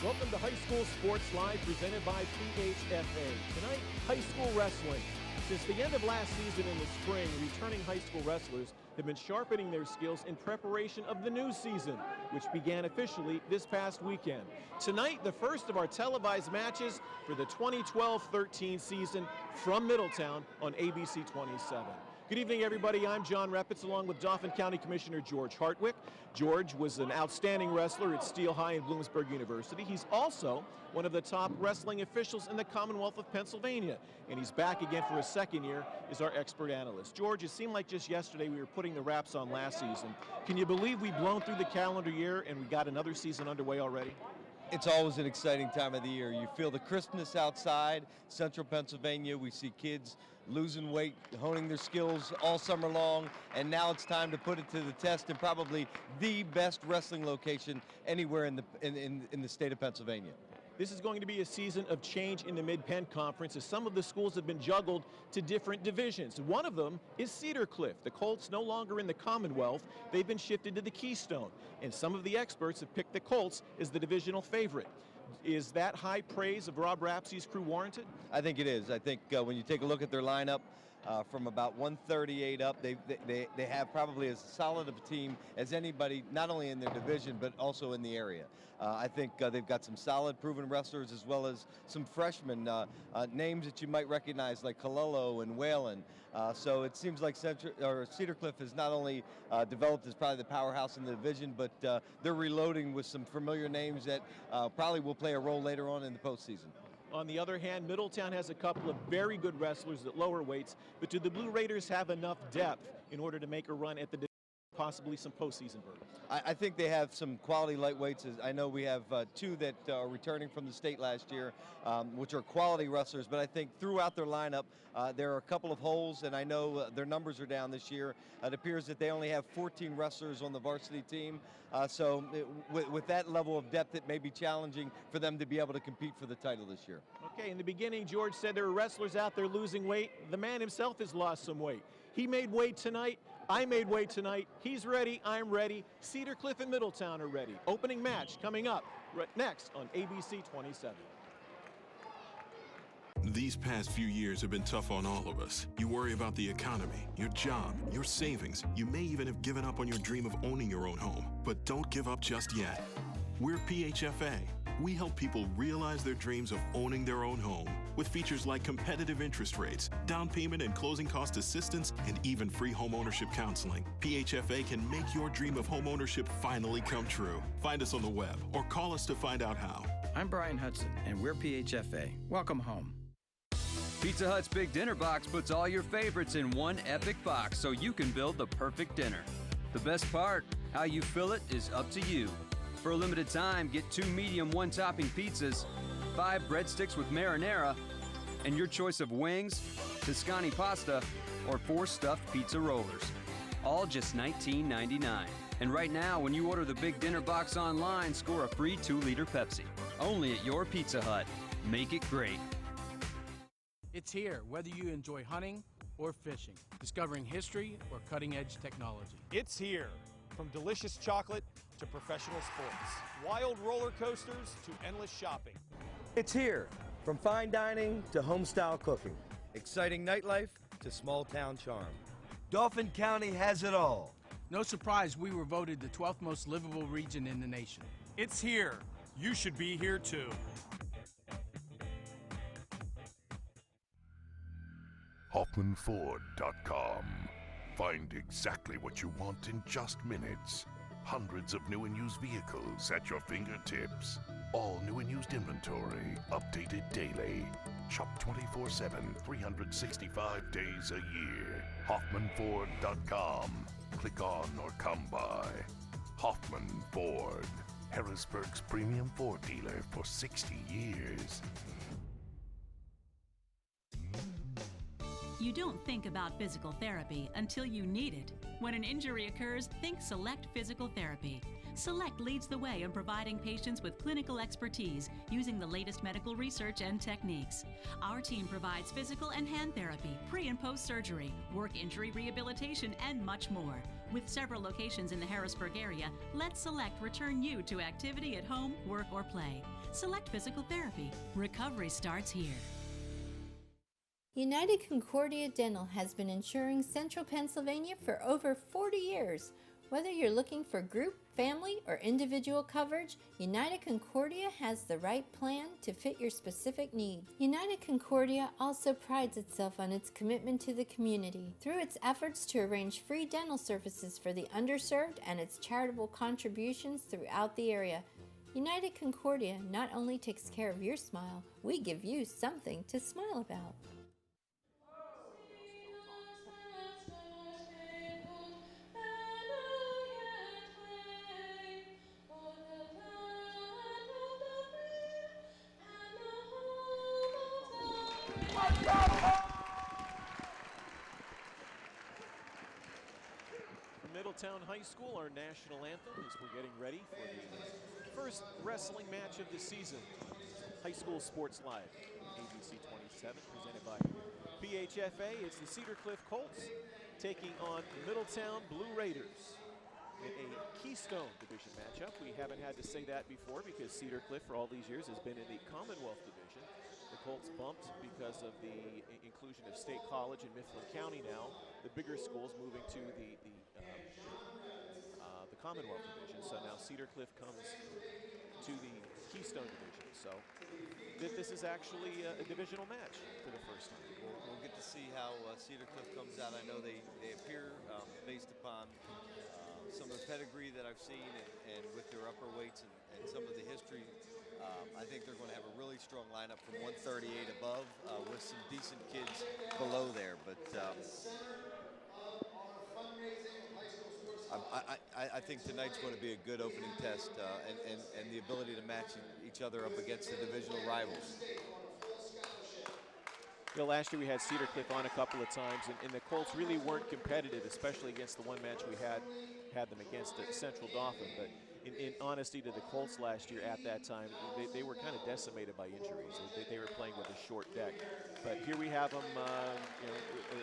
Welcome to High School Sports Live, presented by PHFA. Tonight, high school wrestling. Since the end of last season in the spring, returning high school wrestlers have been sharpening their skills in preparation of the new season, which began officially this past weekend. Tonight, the first of our televised matches for the 2012-13 season from Middletown on ABC 27. Good evening, everybody. I'm John Repitz, along with Dauphin County Commissioner George Hartwick. George was an outstanding wrestler at Steele High and Bloomsburg University. He's also one of the top wrestling officials in the Commonwealth of Pennsylvania, and he's back again for his second year as our expert analyst. George, it seemed like just yesterday we were putting the wraps on last season. Can you believe we've blown through the calendar year and we got another season underway already? It's always an exciting time of the year. You feel the crispness outside. Central Pennsylvania, we see kids losing weight, honing their skills all summer long, and now it's time to put it to the test in probably the best wrestling location anywhere in the state of Pennsylvania. This is going to be a season of change in the Mid-Penn Conference, as some of the schools have been juggled to different divisions. One of them is Cedar Cliff. The Colts no longer in the Commonwealth. They've been shifted to the Keystone, and some of the experts have picked the Colts as the divisional favorite. Is that high praise of Rob Rapsey's crew warranted? I think it is. I think when you take a look at their lineup, from about 138 up, they have probably as solid of a team as anybody, not only in their division, but also in the area. I think they've got some solid, proven wrestlers, as well as some freshmen, names that you might recognize, like Colello and Whalen. So it seems like Cedar Cliff has not only developed as probably the powerhouse in the division, but they're reloading with some familiar names that probably will play a role later on in the postseason. On the other hand, Middletown has a couple of very good wrestlers at lower weights, but do the Blue Raiders have enough depth in order to make a run at the possibly some postseason berth? I think they have some quality lightweights. I know we have two that are returning from the state last year, which are quality wrestlers, but I think throughout their lineup, there are a couple of holes, and I know their numbers are down this year. It appears that they only have 14 wrestlers on the varsity team, so with that level of depth, it may be challenging for them to be able to compete for the title this year. Okay, in the beginning, George said there are wrestlers out there losing weight. The man himself has lost some weight. He made weight tonight. I made weight tonight. He's ready. I'm ready. Cedar Cliff and Middletown are ready. Opening match coming up right next on ABC 27. These past few years have been tough on all of us. You worry about the economy, your job, your savings. You may even have given up on your dream of owning your own home. But don't give up just yet. We're PHFA. We help people realize their dreams of owning their own home with features like competitive interest rates, down payment and closing cost assistance, and even free home ownership counseling. PHFA can make your dream of home ownership finally come true. Find us on the web or call us to find out how. I'm Brian Hudson, and we're PHFA. Welcome home. Pizza Hut's Big Dinner Box puts all your favorites in one epic box so you can build the perfect dinner. The best part, how you fill it is up to you. For a limited time, get 2 medium one-topping pizzas, 5 breadsticks with marinara, and your choice of wings, Tuscany pasta, or 4 stuffed pizza rollers. All just $19.99. And right now, when you order the Big Dinner Box online, score a free 2-liter Pepsi. Only at your Pizza Hut. Make it great. It's here, whether you enjoy hunting or fishing, discovering history or cutting-edge technology. It's here, from delicious chocolate to professional sports, wild roller coasters to endless shopping. It's here, from fine dining to home-style cooking, exciting nightlife to small-town charm. Dauphin County has it all. No surprise we were voted the 12th most livable region in the nation. It's here. You should be here too. HoffmanFord.com. Find exactly what you want in just minutes. Hundreds of new and used vehicles at your fingertips. All new and used inventory, updated daily. Shop 24/7, 365 days a year. HoffmanFord.com. Click on or come by. Hoffman Ford. Harrisburg's premium Ford dealer for 60 years. You don't think about physical therapy until you need it. When an injury occurs, think Select Physical Therapy. Select leads the way in providing patients with clinical expertise using the latest medical research and techniques. Our team provides physical and hand therapy, pre- and post-surgery, work injury rehabilitation, and much more. With several locations in the Harrisburg area, let Select return you to activity at home, work, or play. Select Physical Therapy. Recovery starts here. United Concordia Dental has been insuring Central Pennsylvania for over 40 years. Whether you're looking for group, family, or individual coverage, United Concordia has the right plan to fit your specific needs. United Concordia also prides itself on its commitment to the community through its efforts to arrange free dental services for the underserved and its charitable contributions throughout the area. United Concordia not only takes care of your smile, we give you something to smile about. Middletown High School, our national anthem, as we're getting ready for the first wrestling match of the season. High School Sports Live, ABC 27, presented by PHFA. It's the Cedar Cliff Colts taking on Middletown Blue Raiders in a Keystone Division matchup. We haven't had to say that before because Cedar Cliff for all these years has been in the Commonwealth Division. The Colts bumped because of the inclusion of State College in Mifflin County now. The bigger schools moving to the Commonwealth Division. So now Cedar Cliff comes to the Keystone Division. So this is actually a divisional match for the first time. We'll get to see how Cedar Cliff comes out. I know they appear based upon some of the pedigree that I've seen and with their upper weights and some of the history. I think they're going to have a really strong lineup from 138 above with some decent kids below there. But I think tonight's going to be a good opening test and the ability to match each other up against the divisional rivals. You know, last year we had Cedar Cliff on a couple of times, and the Colts really weren't competitive, especially against the one match we had them against Central Dauphin. But in honesty to the Colts last year at that time, they were kind of decimated by injuries. They were playing with a short deck. But here we have them, you know,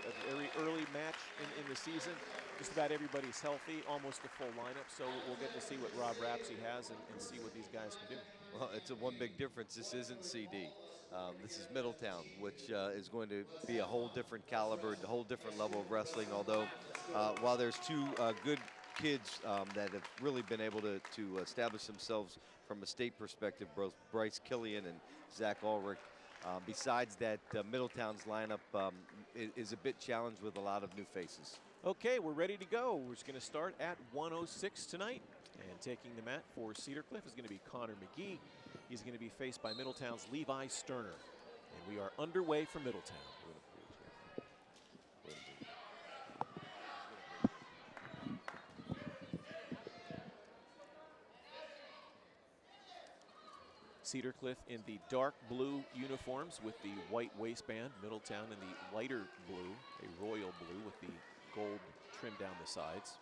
a very early match in the season. Just about everybody's healthy, almost a full lineup. So we'll get to see what Rob Rapsey has and see what these guys can do. Well, it's a one big difference. This isn't CD. This is Middletown, which is going to be a whole different caliber, a whole different level of wrestling. Although, while there's two good kids that have really been able to establish themselves from a state perspective, both Bryce Killian and Zach Ulrich. Besides that, Middletown's lineup is a bit challenged with a lot of new faces. Okay, we're ready to go. We're just going to start at 106 tonight. And taking the mat for Cedar Cliff is going to be Connor McGee. He's going to be faced by Middletown's Levi Sterner. And we are underway for Middletown. Cedar Cliff in the dark blue uniforms with the white waistband. Middletown in the lighter blue, a royal blue with the gold trim down the sides.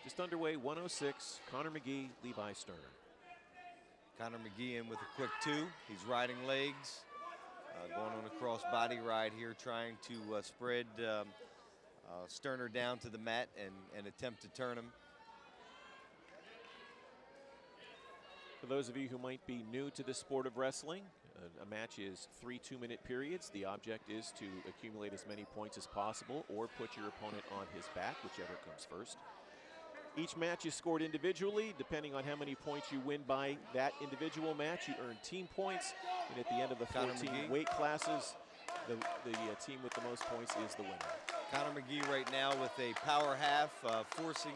Just underway, 106, Connor McGee, Levi Sterner. Connor McGee in with a quick two. He's riding legs, going on a cross body ride here, trying to spread Sterner down to the mat and attempt to turn him. For those of you who might be new to the sport of wrestling, a match is 3 2-minute periods. The object is to accumulate as many points as possible or put your opponent on his back, whichever comes first. Each match is scored individually. Depending on how many points you win by that individual match, you earn team points. And at the end of the 14 weight classes, the team with the most points is the winner. Connor McGee right now with a power half, forcing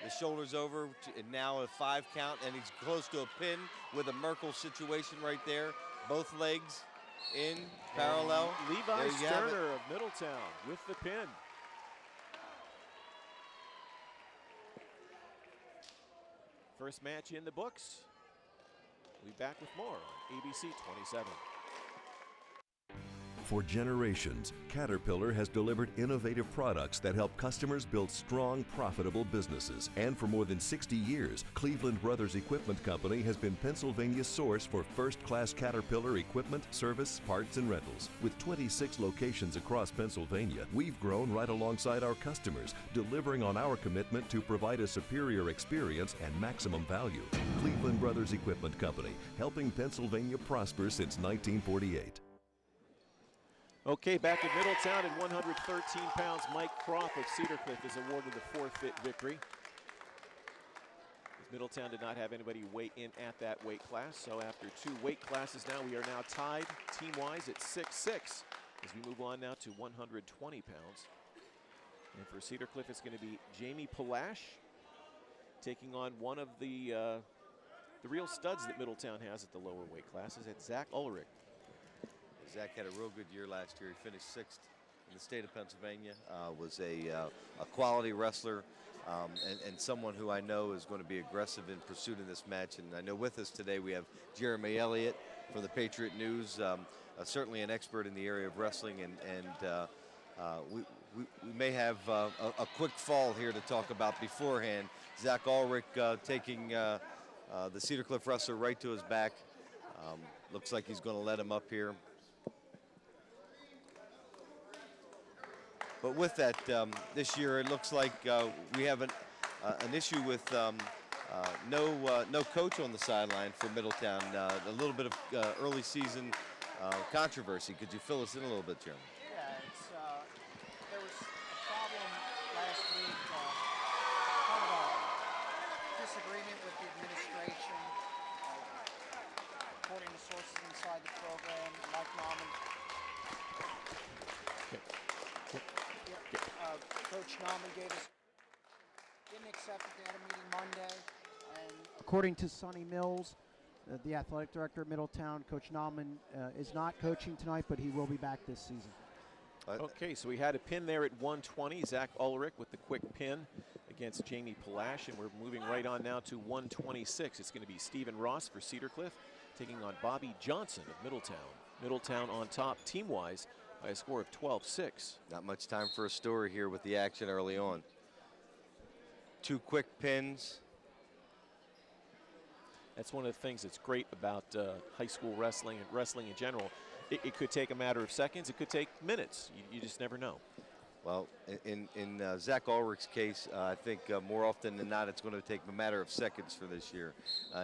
the shoulders over, and now a 5 count, and he's close to a pin with a Merkel situation right there. Both legs in parallel. And Levi Sterner of Middletown with the pin. First match in the books. We'll be back with more on ABC 27. For generations, Caterpillar has delivered innovative products that help customers build strong, profitable businesses. And for more than 60 years, Cleveland Brothers Equipment Company has been Pennsylvania's source for first-class Caterpillar equipment, service, parts, and rentals. With 26 locations across Pennsylvania, we've grown right alongside our customers, delivering on our commitment to provide a superior experience and maximum value. Cleveland Brothers Equipment Company, helping Pennsylvania prosper since 1948. Okay, back at Middletown at 113 pounds, Mike Croft of Cedar Cliff is awarded the forfeit victory. As Middletown did not have anybody weigh in at that weight class, so after 2 weight classes now, we are now tied team-wise at 6'6", as we move on now to 120 pounds. And for Cedar Cliff, it's going to be Jamie Palash taking on one of the real studs that Middletown has at the lower weight classes, at Zach Ulrich. Zach had a real good year last year. He finished 6th in the state of Pennsylvania, was a quality wrestler, and someone who I know is going to be aggressive in pursuit of this match. And I know with us today we have Jeremy Elliott from the Patriot News, certainly an expert in the area of wrestling, and we may have a quick fall here to talk about beforehand. Zach Ulrich taking the Cedar Cliff wrestler right to his back. Looks like he's going to let him up here. But with that, this year it looks like we have an issue with no coach on the sideline for Middletown. A little bit of early season controversy. Could you fill us in a little bit, Jeremy? Yeah, there was a problem last week, kind of a disagreement with the administration. According to sources inside the program, Mike Nauman. Coach Nauman didn't accept it. They had a meeting Monday, and according to Sonny Mills, the athletic director of Middletown, Coach Nauman is not coaching tonight, but he will be back this season. Okay, so we had a pin there at 120. Zach Ulrich with the quick pin against Jamie Palash, and we're moving right on now to 126. It's going to be Stephen Ross for Cedar Cliff taking on Bobby Johnson of Middletown. Middletown on top team-wise by a score of 12-6. Not much time for a story here with the action early on. 2 quick pins. That's one of the things that's great about high school wrestling and wrestling in general. It could take a matter of seconds. It could take minutes. You just never know. Well, in Zach Ulrich's case, I think more often than not, it's going to take a matter of seconds for this year.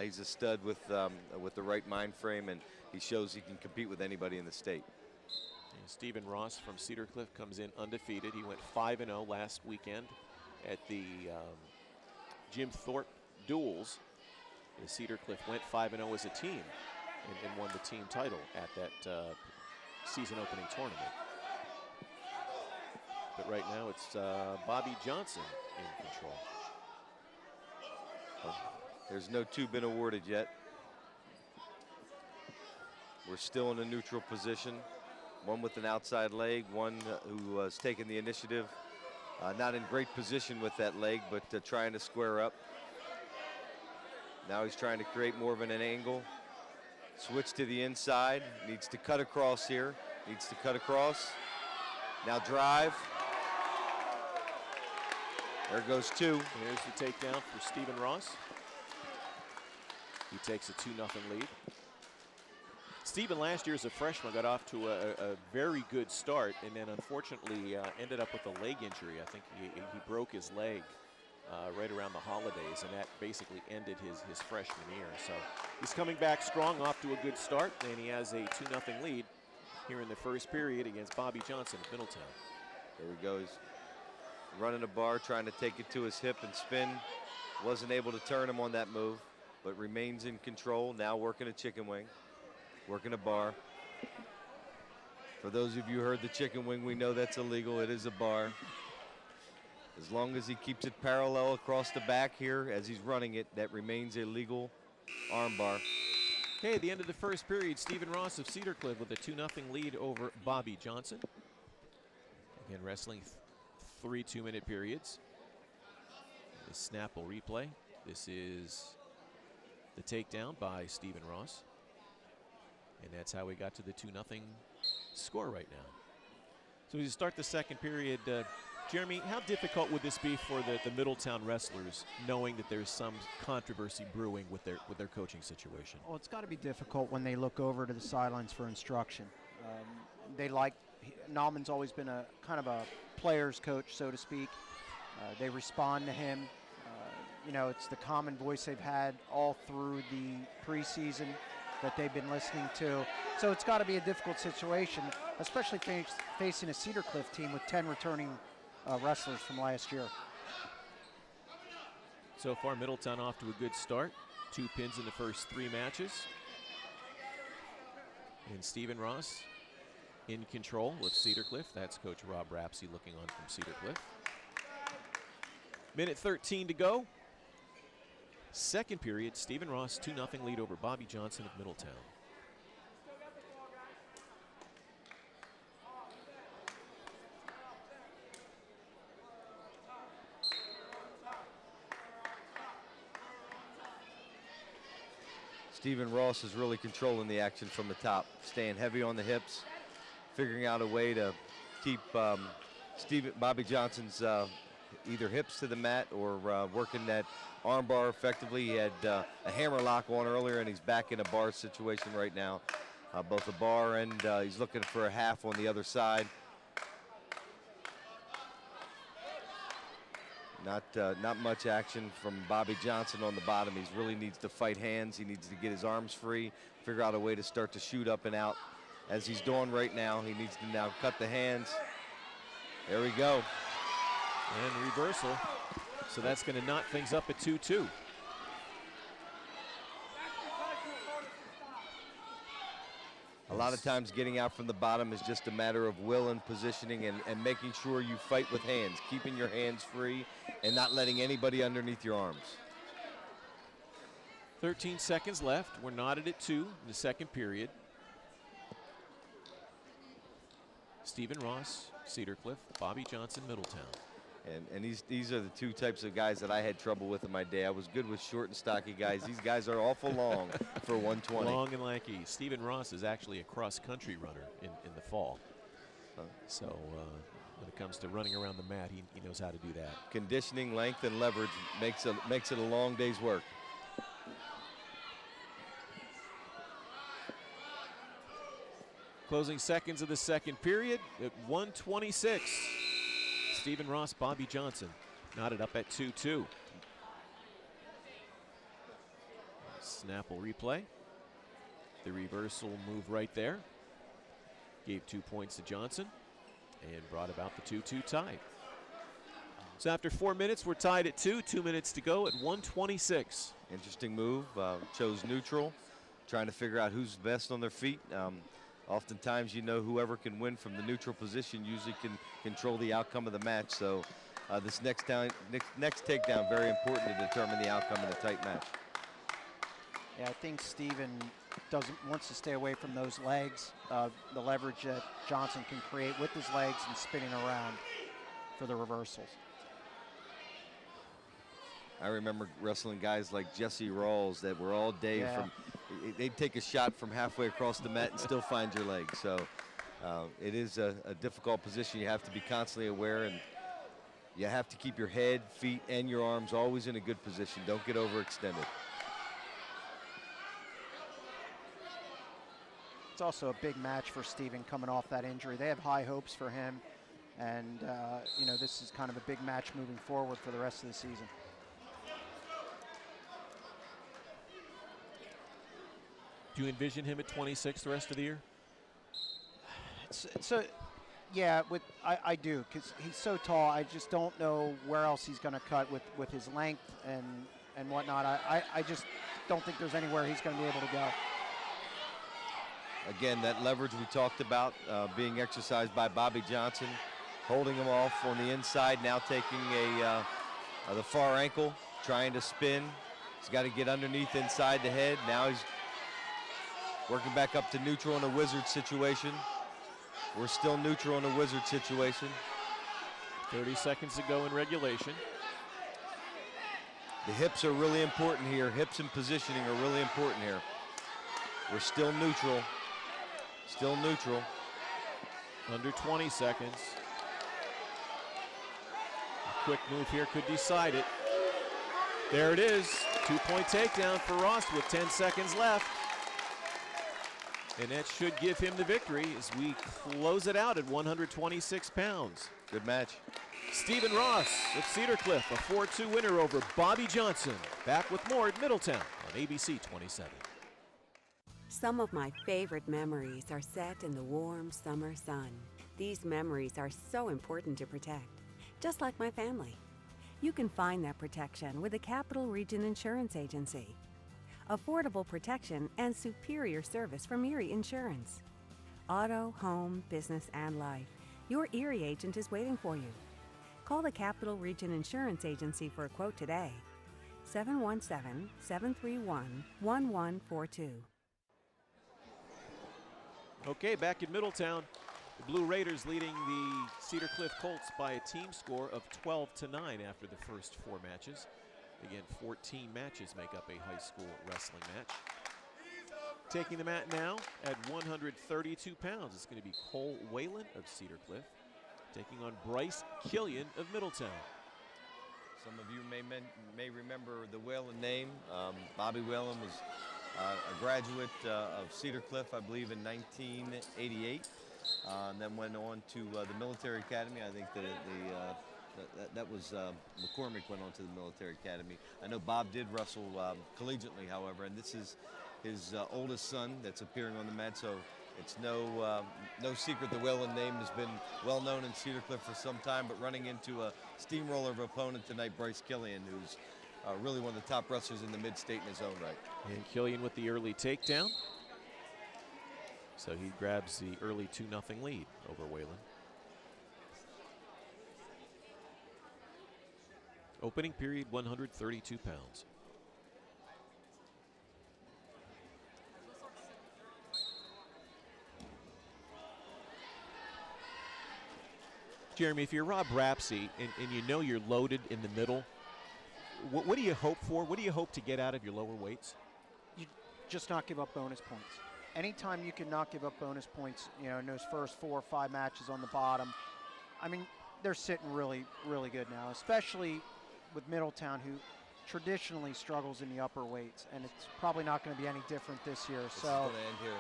He's a stud with the right mind frame, and he shows he can compete with anybody in the state. And Stephen Ross from Cedar Cliff comes in undefeated. He went 5-0 last weekend at the Jim Thorpe duels. The Cedar Cliff went 5-0 as a team and won the team title at that season opening tournament. But right now it's Bobby Johnson in control. There's no 2 been awarded yet. We're still in a neutral position. One with an outside leg, one who has taken the initiative. Not in great position with that leg, but trying to square up. Now he's trying to create more of an angle. Switch to the inside. Needs to cut across here. Needs to cut across. Now drive. There goes 2. Here's the takedown for Stephen Ross. He takes a 2-0 lead. Stephen last year as a freshman got off to a very good start, and then unfortunately ended up with a leg injury. I think he broke his leg right around the holidays, and that basically ended his freshman year. So he's coming back strong, off to a good start, and he has a 2-0 lead here in the first period against Bobby Johnson of Middletown. There he goes. Running a bar, trying to take it to his hip and spin. Wasn't able to turn him on that move, but remains in control. Now working a chicken wing, working a bar. For those of you who heard the chicken wing, we know that's illegal. It is a bar. As long as he keeps it parallel across the back here as he's running it, that remains a legal arm bar. Okay, at the end of the first period, Stephen Ross of Cedar Cliff with a 2-0 lead over Bobby Johnson. Again, wrestling 3 2-minute periods. The snap will replay. This is the takedown by Stephen Ross. And that's how we got to the 2-0 score right now. So as you start the second period, Jeremy, how difficult would this be for the Middletown wrestlers, knowing that there's some controversy brewing with their coaching situation? Well, it's got to be difficult when they look over to the sidelines for instruction. Nauman's always been a kind of a player's coach, so to speak. They respond to him. It's the common voice they've had all through the preseason that they've been listening to. So it's got to be a difficult situation, especially facing a Cedar Cliff team with 10 returning wrestlers from last year. So far, Middletown off to a good start. 2 pins in the first 3 matches. And Stephen Ross in control with Cedar Cliff. That's Coach Rob Rapsey looking on from Cedar Cliff. Minute 13 to go. Second period, Stephen Ross 2-0 lead over Bobby Johnson of Middletown. Stephen Ross is really controlling the action from the top, staying heavy on the hips, figuring out a way to keep Bobby Johnson's either hips to the mat or working that arm bar effectively. He had a hammer lock on earlier, and he's back in a bar situation right now. Both a bar and he's looking for a half on the other side. Not much action from Bobby Johnson on the bottom. He really needs to fight hands. He needs to get his arms free, figure out a way to start to shoot up and out as he's doing right now. He needs to now cut the hands. There we go. And reversal. So that's going to knot things up at 2-2. A lot of times getting out from the bottom is just a matter of will and positioning and making sure you fight with hands, keeping your hands free and not letting anybody underneath your arms. 13 seconds left. We're knotted at 2 in the second period. Stephen Ross, Cedar Cliff, Bobby Johnson, Middletown. And these are the 2 types of guys that I had trouble with in my day. I was good with short and stocky guys. These guys are awful long for 120. Long and lanky. Stephen Ross is actually a cross-country runner in the fall. So when it comes to running around the mat, he knows how to do that. Conditioning, length, and leverage makes it a long day's work. Closing seconds of the second period at 1:26. Stephen Ross, Bobby Johnson, knotted up at 2-2. Snapple replay. The reversal move right there. Gave 2 points to Johnson and brought about the 2-2 tie. So after 4 minutes, we're tied at 2. 2 minutes to go at 1:26. Interesting move. Chose neutral, trying to figure out who's best on their feet. Oftentimes, whoever can win from the neutral position usually can control the outcome of the match. So this next takedown, very important to determine the outcome in a tight match. Yeah, I think Stephen wants to stay away from those legs, the leverage that Johnson can create with his legs and spinning around for the reversals. I remember wrestling guys like Jesse Rawls that were all day they'd take a shot from halfway across the mat and still find your leg. So it is a difficult position. You have to be constantly aware, and you have to keep your head, feet, and your arms always in a good position. Don't get overextended. It's also a big match for Stephen coming off that injury. They have high hopes for him, and this is kind of a big match moving forward for the rest of the season. Do you envision him at 26 the rest of the year? I do, because he's so tall. I just don't know where else he's going to cut with his length and whatnot. I just don't think there's anywhere he's going to be able to go. Again, that leverage we talked about being exercised by Bobby Johnson, holding him off on the inside, now taking the far ankle, trying to spin. He's got to get underneath inside the head. Now he's working back up to neutral in a wizard situation. We're still neutral in a wizard situation. 30 seconds to go in regulation. The hips are really important here. Hips and positioning are really important here. We're still neutral. Still neutral. Under 20 seconds. A quick move here could decide it. There it is. 2-point takedown for Ross with 10 seconds left. And that should give him the victory as we close it out at 126 pounds. Good match. Stephen Ross of Cedar Cliff, a 4-2 winner over Bobby Johnson. Back with more at Middletown on ABC 27. Some of my favorite memories are set in the warm summer sun. These memories are so important to protect, just like my family. You can find that protection with the Capital Region Insurance Agency. Affordable protection and superior service from Erie Insurance. Auto, home, business, and life. Your Erie agent is waiting for you. Call the Capital Region Insurance Agency for a quote today. 717-731-1142. Okay, back in Middletown, the Blue Raiders leading the Cedar Cliff Colts by a team score of 12-9 after the first 4 matches. Again, 14 matches make up a high school wrestling match. Taking the mat now at 132 pounds, it's going to be Cole Whalen of Cedar Cliff taking on Bryce Killian of Middletown. Some of you may remember the Whalen name. Bobby Whalen was a graduate of Cedar Cliff, I believe, in 1988, and then went on to the military academy. I think that was McCormick went on to the military academy. I know Bob did wrestle collegiately, however, and this is his oldest son that's appearing on the mat, so it's no secret the Whalen name has been well known in Cedar Cliff for some time, but running into a steamroller of opponent tonight, Bryce Killian, who's really one of the top wrestlers in the mid-state in his own right. And Killian with the early takedown. So he grabs the early 2-0 lead over Whalen. Opening period, 132 pounds. Jeremy, if you're Rob Rapsey and you know you're loaded in the middle, what do you hope for? What do you hope to get out of your lower weights? You just not give up bonus points. Anytime you can not give up bonus points, you know, in those first 4 or 5 matches on the bottom, I mean, they're sitting really, really good now, especially with Middletown, who traditionally struggles in the upper weights, and it's probably not going to be any different this year. This is going to end here.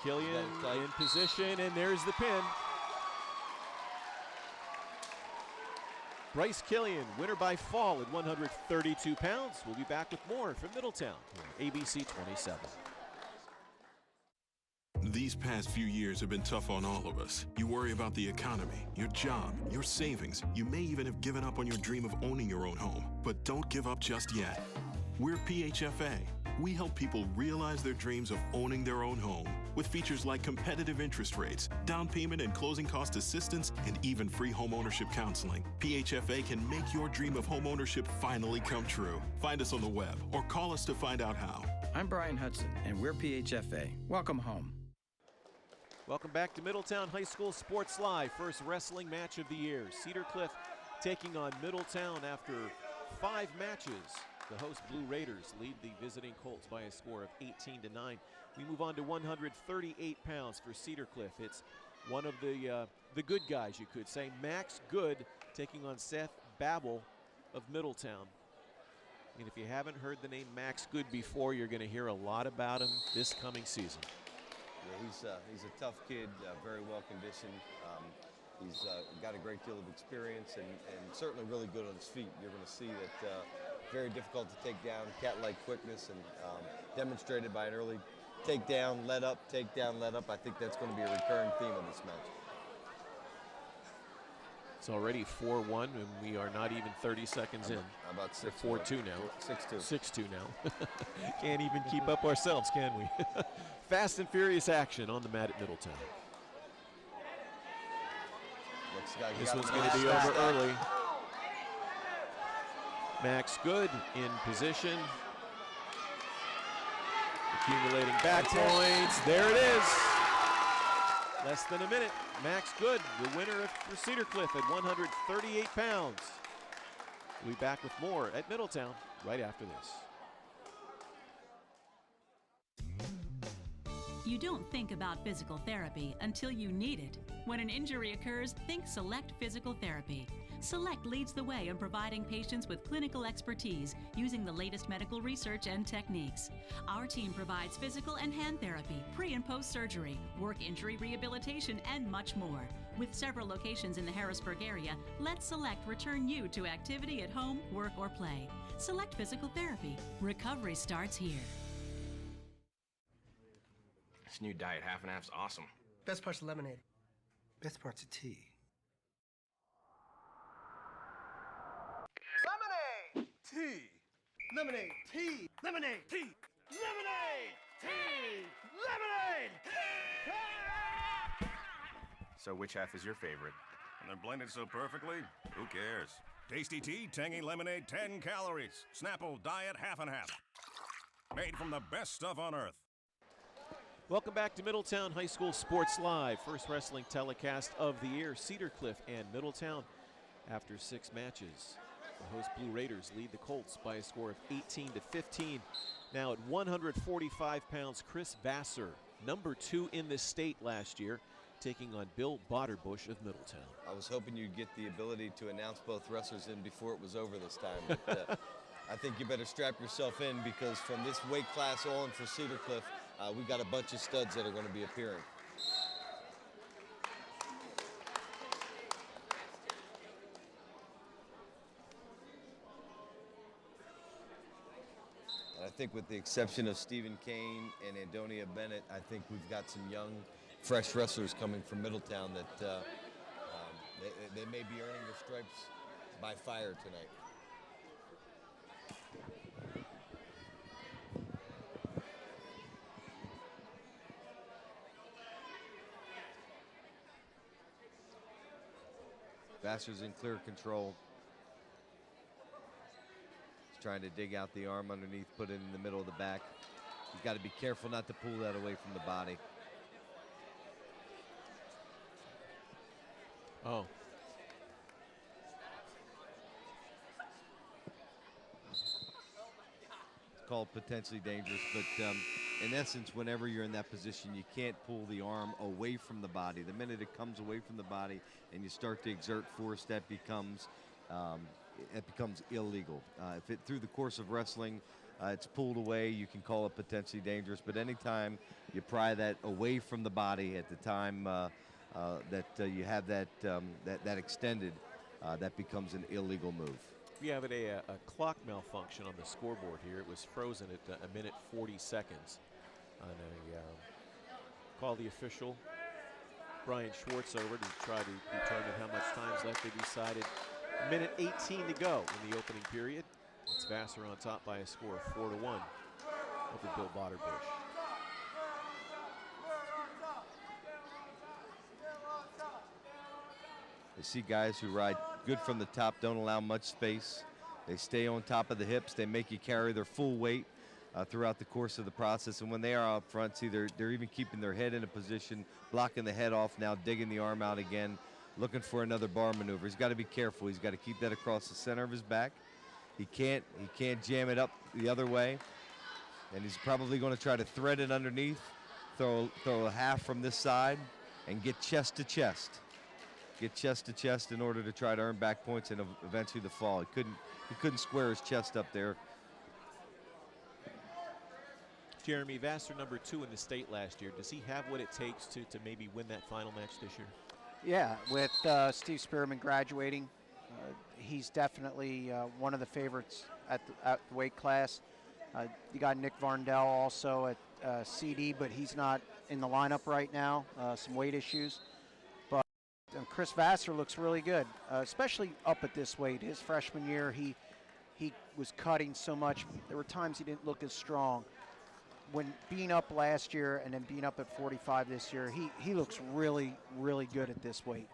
Killian in position, and there's the pin. Bryce Killian, winner by fall at 132 pounds. We'll be back with more from Middletown, ABC 27. These past few years have been tough on all of us. You worry about the economy, your job, your savings. You may even have given up on your dream of owning your own home. But don't give up just yet. We're PHFA. We help people realize their dreams of owning their own home with features like competitive interest rates, down payment and closing cost assistance, and even free home ownership counseling. PHFA can make your dream of home ownership finally come true. Find us on the web or call us to find out how. I'm Brian Hudson, and we're PHFA. Welcome home. Welcome back to Middletown High School Sports Live. First wrestling match of the year. Cedar Cliff taking on Middletown after 5 matches. The host Blue Raiders lead the visiting Colts by a score of 18-9. We move on to 138 pounds for Cedar Cliff. It's one of the good guys, you could say. Max Good taking on Seth Babel of Middletown. And if you haven't heard the name Max Good before, you're going to hear a lot about him this coming season. Yeah, he's a tough kid, very well conditioned. He's got a great deal of experience and certainly really good on his feet. You're going to see that very difficult to take down, cat-like quickness, and demonstrated by an early takedown, let up, takedown, let up. I think that's going to be a recurring theme of this match. It's already 4-1, and we are not even 30 seconds in. How about 4-2 now. 6-2. 6-2 now. Can't even keep up ourselves, can we? Fast and furious action on the mat at Middletown. This one's going to be over early. Max Good in position. Accumulating back points. There it is. Less than a minute. Max Good, the winner for Cedar Cliff at 138 pounds. We'll be back with more at Middletown right after this. You don't think about physical therapy until you need it. When an injury occurs, think Select Physical Therapy. Select leads the way in providing patients with clinical expertise using the latest medical research and techniques. Our team provides physical and hand therapy, pre and post surgery, work injury rehabilitation, and much more. With several locations in the Harrisburg area, let Select return you to activity at home, work, or play. Select Physical Therapy. Recovery starts here. This new diet half and half's awesome. Best part's the lemonade. Best part's the tea. Lemonade! Tea! Lemonade! Tea! Lemonade! Tea! Lemonade! Tea! Lemonade! So which half is your favorite? And they're blended so perfectly, who cares? Tasty tea, tangy lemonade, 10 calories. Snapple diet half and half. Made from the best stuff on earth. Welcome back to Middletown High School Sports Live. First wrestling telecast of the year. Cedar Cliff and Middletown after 6 matches. The host Blue Raiders lead the Colts by a score of 18-15. Now at 145 pounds, Chris Vassar, number 2 in the state last year, taking on Bill Botterbush of Middletown. I was hoping you'd get the ability to announce both wrestlers in before it was over this time. But, I think you better strap yourself in because from this weight class on for Cedar Cliff, we've got a bunch of studs that are going to be appearing. And I think with the exception of Stephen Kane and Andonia Bennett, I think we've got some young, fresh wrestlers coming from Middletown that they may be earning their stripes by fire tonight. Vassar's in clear control. He's trying to dig out the arm underneath, put it in the middle of the back. You've got to be careful not to pull that away from the body. Oh. It's called potentially dangerous, but in essence, whenever you're in that position, you can't pull the arm away from the body. The minute it comes away from the body and you start to exert force, that becomes illegal. If it through the course of wrestling, it's pulled away, you can call it potentially dangerous. But anytime you pry that away from the body at the time that you have that extended, that becomes an illegal move. We have a clock malfunction on the scoreboard here. It was frozen at a minute 40 seconds. And call the official, Brian Schwartz, over to try to determine how much time's left. They decided a minute 18 to go in the opening period. It's Vassar on top by a score of 4-1 over Bill Botterbush. You see guys who ride good from the top, don't allow much space. They stay on top of the hips. They make you carry their full weight throughout the course of the process. And when they are up front, see, they're even keeping their head in a position, blocking the head off now, digging the arm out again, looking for another bar maneuver. He's got to be careful. He's got to keep that across the center of his back. He can't jam it up the other way. And he's probably going to try to thread it underneath, throw a half from this side, and get chest to chest. Get chest to chest in order to try to earn back points and eventually the fall. He couldn't square his chest up there. Jeremy, Vassar number 2 in the state last year. Does he have what it takes to maybe win that final match this year? Yeah, with Steve Spearman graduating, he's definitely one of the favorites at the weight class. You got Nick Varndell also at CD, but he's not in the lineup right now, some weight issues. But Chris Vassar looks really good, especially up at this weight. His freshman year, he was cutting so much. There were times he didn't look as strong. When being up last year and then being up at 45 this year, he looks really, really good at this weight.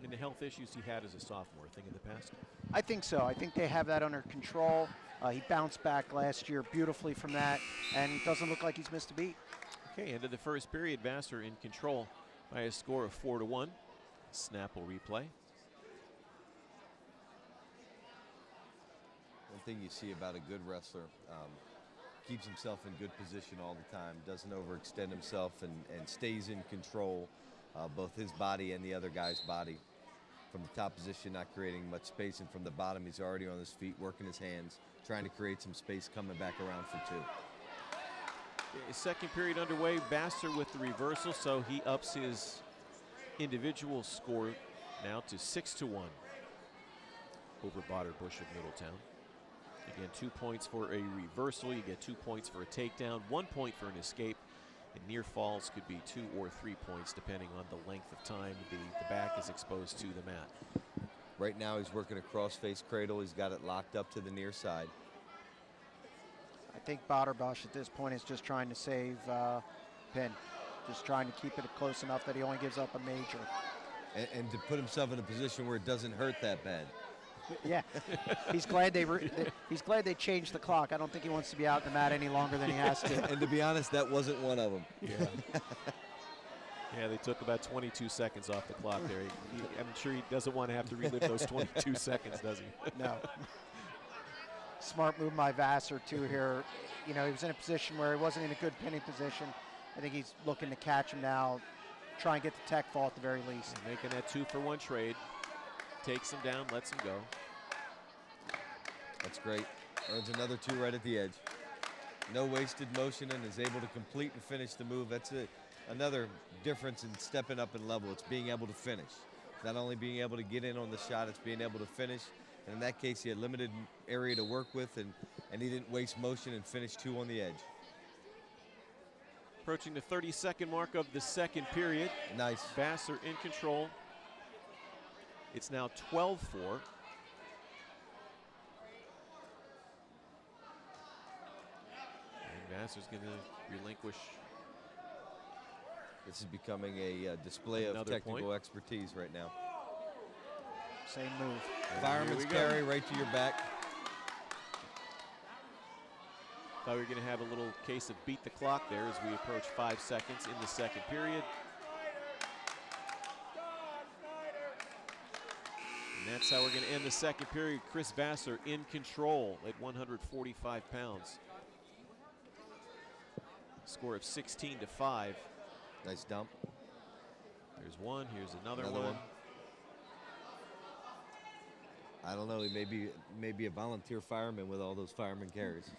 And the health issues he had as a sophomore, thing in the past? I think so. I think they have that under control. He bounced back last year beautifully from that, and doesn't look like he's missed a beat. Okay, end of the first period, Vassar in control by a score of 4-1. Snapple replay. One thing you see about a good wrestler, keeps himself in good position all the time, doesn't overextend himself, and stays in control, both his body and the other guy's body. From the top position, not creating much space, and from the bottom, he's already on his feet, working his hands, trying to create some space, coming back around for two. Second period underway, Vassar with the reversal, so he ups his individual score now to 6-1 over Bush of Middletown. Again, 2 points for a reversal. You get 2 points for a takedown, 1 point for an escape. And near falls could be 2 or 3 points depending on the length of time the back is exposed to the mat. Right now he's working a cross-face cradle. He's got it locked up to the near side. I think Bush at this point is just trying to save pin. Just trying to keep it close enough that he only gives up a major. And to put himself in a position where it doesn't hurt that bad. Yeah, he's glad they changed the clock. I don't think he wants to be out in the mat any longer than he has to. And to be honest, that wasn't one of them. Yeah. Yeah, they took about 22 seconds off the clock there. I'm sure he doesn't want to have to relive those 22 seconds, does he? No. Smart move by Vassar too here. You know, he was in a position where he wasn't in a good pinning position. I think he's looking to catch him now, try and get the tech fall at the very least. And making that 2-for-1 trade. Takes him down, lets him go. That's great. Earns another 2 right at the edge. No wasted motion and is able to complete and finish the move. That's another difference in stepping up in level. It's being able to finish. It's not only being able to get in on the shot, it's being able to finish. And in that case, he had limited area to work with, and he didn't waste motion and finished 2 on the edge. Approaching the 30-second mark of the second period. Nice. Vassar in control. It's now 12-4. And Vassar's going to relinquish. This is becoming a display of technical expertise right now. Same move. Fireman's carry right to your back. Thought we were going to have a little case of beat the clock there as we approach 5 seconds in the second period. And that's how we're going to end the second period. Chris Vassar in control at 145 pounds. Score of 16-5. Nice dump. There's one. Here's another one. I don't know. He may be a volunteer fireman with all those fireman carries.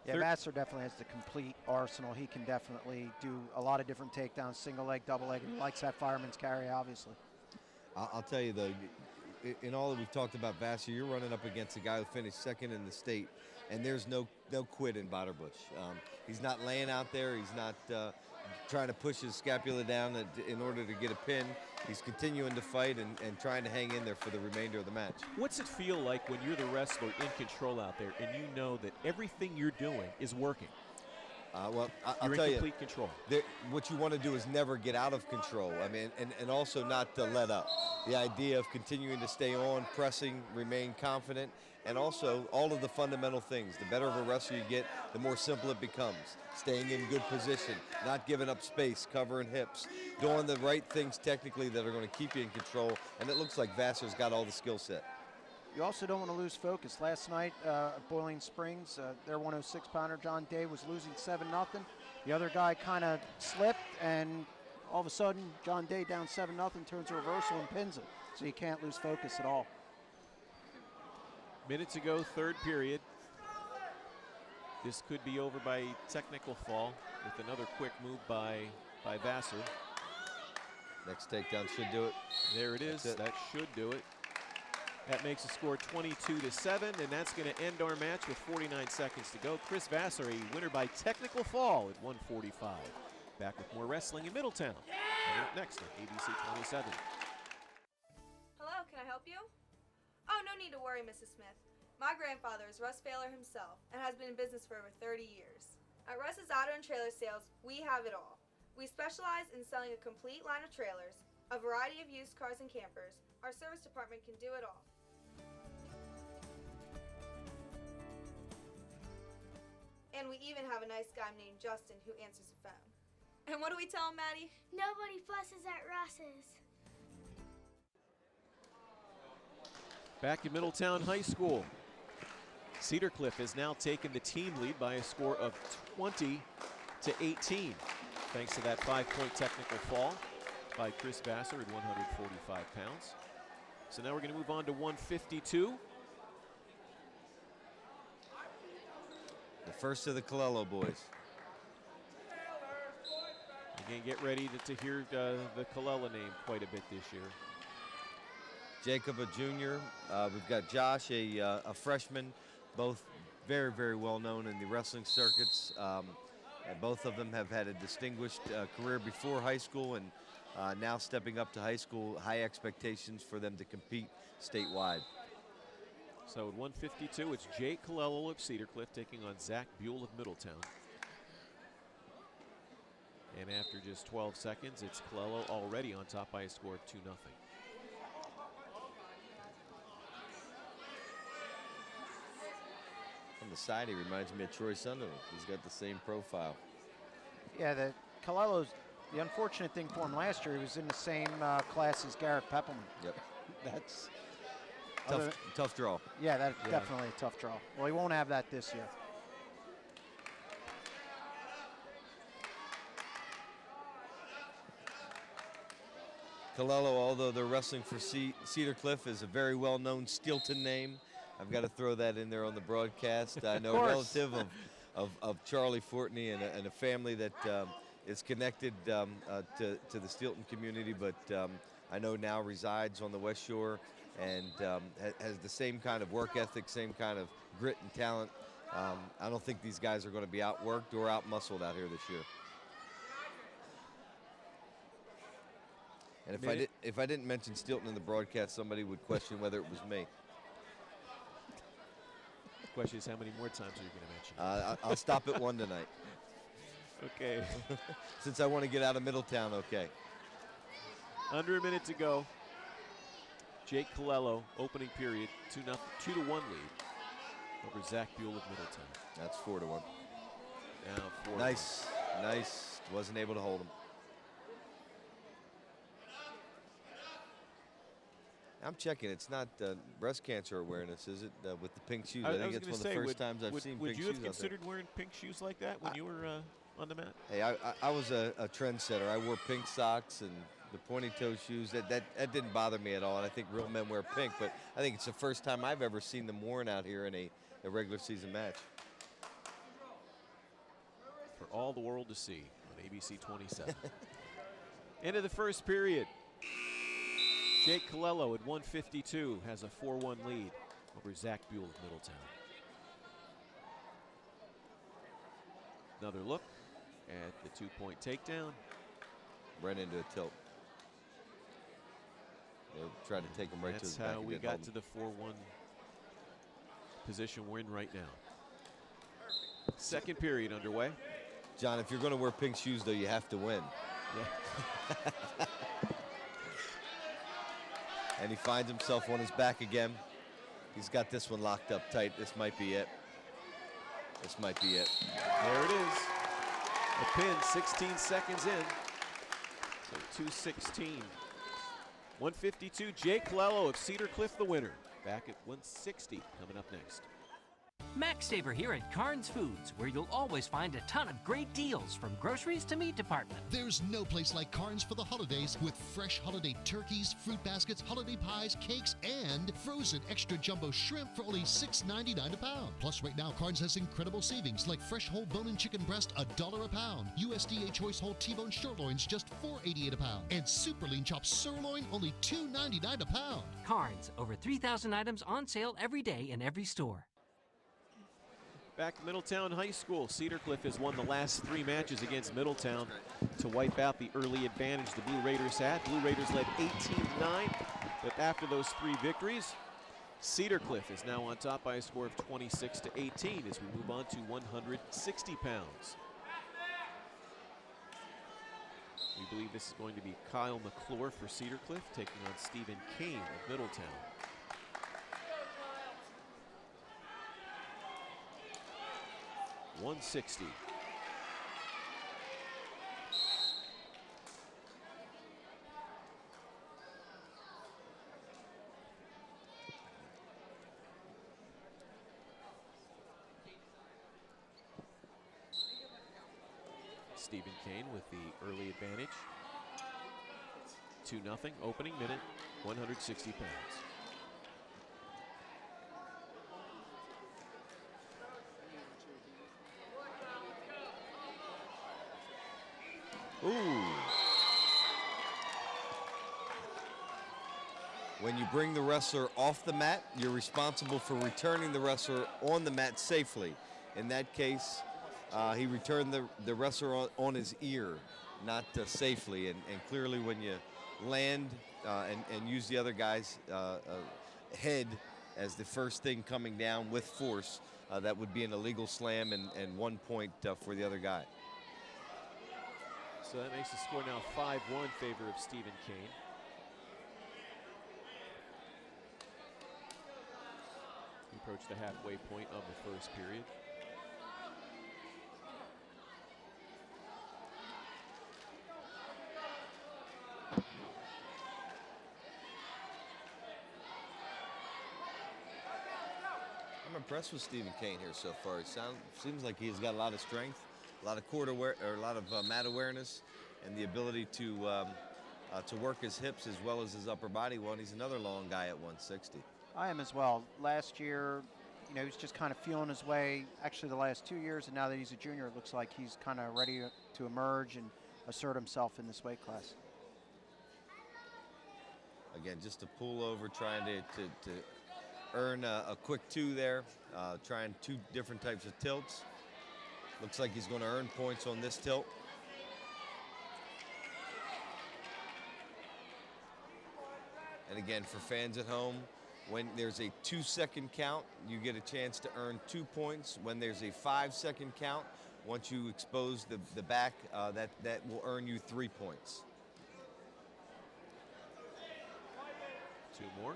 Yeah, Vassar definitely has the complete arsenal. He can definitely do a lot of different takedowns, single leg, double leg, and he likes that fireman's carry, obviously. I'll tell you, though, in all that we've talked about Vassar, you're running up against a guy who finished second in the state, and there's no quit in Bush. He's not laying out there. He's not trying to push his scapula down in order to get a pin. He's continuing to fight and trying to hang in there for the remainder of the match. What's it feel like when you're the wrestler in control out there and you know that everything you're doing is working? Well, I'll you're tell in you, complete control. What you want to do is never get out of control. I mean, and also not to let up. The idea of continuing to stay on, pressing, remain confident, and also all of the fundamental things. The better of a wrestler you get, the more simple it becomes. Staying in good position, not giving up space, covering hips, doing the right things technically that are going to keep you in control. And it looks like Vassar's got all the skill set. You also don't want to lose focus. Last night at Boiling Springs, their 106-pounder, John Day, was losing 7-0. The other guy kind of slipped, and all of a sudden, John Day down 7-0, turns a reversal and pins him. So you can't lose focus at all. Minutes ago, third period. This could be over by technical fall with another quick move by Vassar. Next takedown should do it. There it is. That should do it. That makes the score 22-7, and that's going to end our match with 49 seconds to go. Chris Vassar, a winner by technical fall at 145. Back with more wrestling in Middletown. Coming up next on ABC 27. Hello, can I help you? Oh, no need to worry, Mrs. Smith. My grandfather is Russ Failer himself and has been in business for over 30 years. At Russ's Auto and Trailer Sales, we have it all. We specialize in selling a complete line of trailers, a variety of used cars and campers. Our service department can do it all. And we even have a nice guy named Justin who answers the phone. And what do we tell him, Maddie? Nobody fusses at Russ's. Back at Middletown High School. Cedar Cliff has now taken the team lead by a score of 20-18, thanks to that 5-point technical fall by Chris Vassar at 145 pounds. So now we're going to move on to 152. The first of the Colello boys. Again, get ready to hear the Colella name quite a bit this year. Jacob, a junior. We've got Josh, a freshman. Both very, very well known in the wrestling circuits. And both of them have had a distinguished career before high school, and now stepping up to high school, high expectations for them to compete statewide. So at 152, it's Jake Colello of Cedar Cliff taking on Zach Buell of Middletown. And after just 12 seconds, it's Colello already on top by a score of 2-0. From the side, he reminds me of Troy Sunderland. He's got the same profile. Yeah, the Colello's, the unfortunate thing for him last year, he was in the same class as Garrett Peppelman. Yep. That's tough draw. Yeah, that's definitely a tough draw. Well, he won't have that this year. Colello, although they're wrestling for Cedar Cliff, is a very well-known Steelton name. I've got to throw that in there on the broadcast. I know a relative of Charlie Fortney and a family that is connected to the Steelton community, but I know now resides on the West Shore and has the same kind of work ethic, same kind of grit and talent. I don't think these guys are going to be outworked or outmuscled out here this year. And if I didn't mention Steelton in the broadcast, somebody would question whether it was me. The question is, how many more times are you going to mention? I'll stop at one tonight. Okay. Since I want to get out of Middletown, okay. Under a minute to go. Jake Colello, opening period, 2-1 lead over Zach Buell of Middletown. That's 4-1. Now 4-1. Nice. Wasn't able to hold him. I'm checking. It's not breast cancer awareness, is it? With the pink shoes. I think it's one of the first times I've seen pink shoes. Would you have considered wearing pink shoes like that when you were on the mat? Hey, I was a trendsetter. I wore pink socks and the pointy toe shoes. That didn't bother me at all. And I think real men wear pink, but I think it's the first time I've ever seen them worn out here in a regular season match. For all the world to see on ABC 27. End of the first period. Jake Colello at 152 has a 4-1 lead over Zach Buell of Middletown. Another look at the 2-point takedown. Ran into a tilt. They tried to take him right to his back. That's how we got to the 4-1 position we're in right now. Second period underway. John, if you're going to wear pink shoes, though, you have to win. Yeah. And he finds himself on his back again. He's got this one locked up tight. This might be it. This might be it. There it is. A pin 16 seconds in. So 2:16. 152, Jake Colello of Cedar Cliff the winner. Back at 160 coming up next. Max Saver here at Carnes Foods, where you'll always find a ton of great deals from groceries to meat department. There's no place like Carnes for the holidays with fresh holiday turkeys, fruit baskets, holiday pies, cakes, and frozen extra jumbo shrimp for only $6.99 a pound. Plus, right now, Carnes has incredible savings like fresh whole bone-in chicken breast, $1 a pound. USDA choice whole T-bone sirloins, just $4.88 a pound. And super lean chopped sirloin, only $2.99 a pound. Carnes, over 3,000 items on sale every day in every store. Back at Middletown High School, Cedar Cliff has won the last 3 matches against Middletown to wipe out the early advantage the Blue Raiders had. Blue Raiders led 18-9, but after those 3 victories, Cedar Cliff is now on top by a score of 26-18 as we move on to 160 pounds. We believe this is going to be Kyle McClure for Cedar Cliff taking on Stephen Kane of Middletown. $160. Stephen Kane with the early advantage. 2-0 opening minute, 160 pounds. Ooh. When you bring the wrestler off the mat, you're responsible for returning the wrestler on the mat safely. In that case, he returned the wrestler on his ear, not safely. And clearly when you land and use the other guy's head as the first thing coming down with force, that would be an illegal slam and 1 point for the other guy. So that makes the score now 5-1 in favor of Stephen Kane. We approach the halfway point of the first period. I'm impressed with Stephen Kane here so far. It seems like he's got a lot of strength, a lot of court aware, or a lot of mat awareness, and the ability to work his hips as well as his upper body. Well, he's another long guy at 160. I am as well. Last year, you know, he was just kind of feeling his way, actually the last 2 years, and now that he's a junior, it looks like he's kind of ready to emerge and assert himself in this weight class. Again, just a pull over, trying to earn a quick 2 there, trying 2 different types of tilts. Looks like he's going to earn points on this tilt. And again, for fans at home, when there's a 2-second count, you get a chance to earn 2 points. When there's a 5-second count, once you expose the back, that will earn you 3 points. 2 more.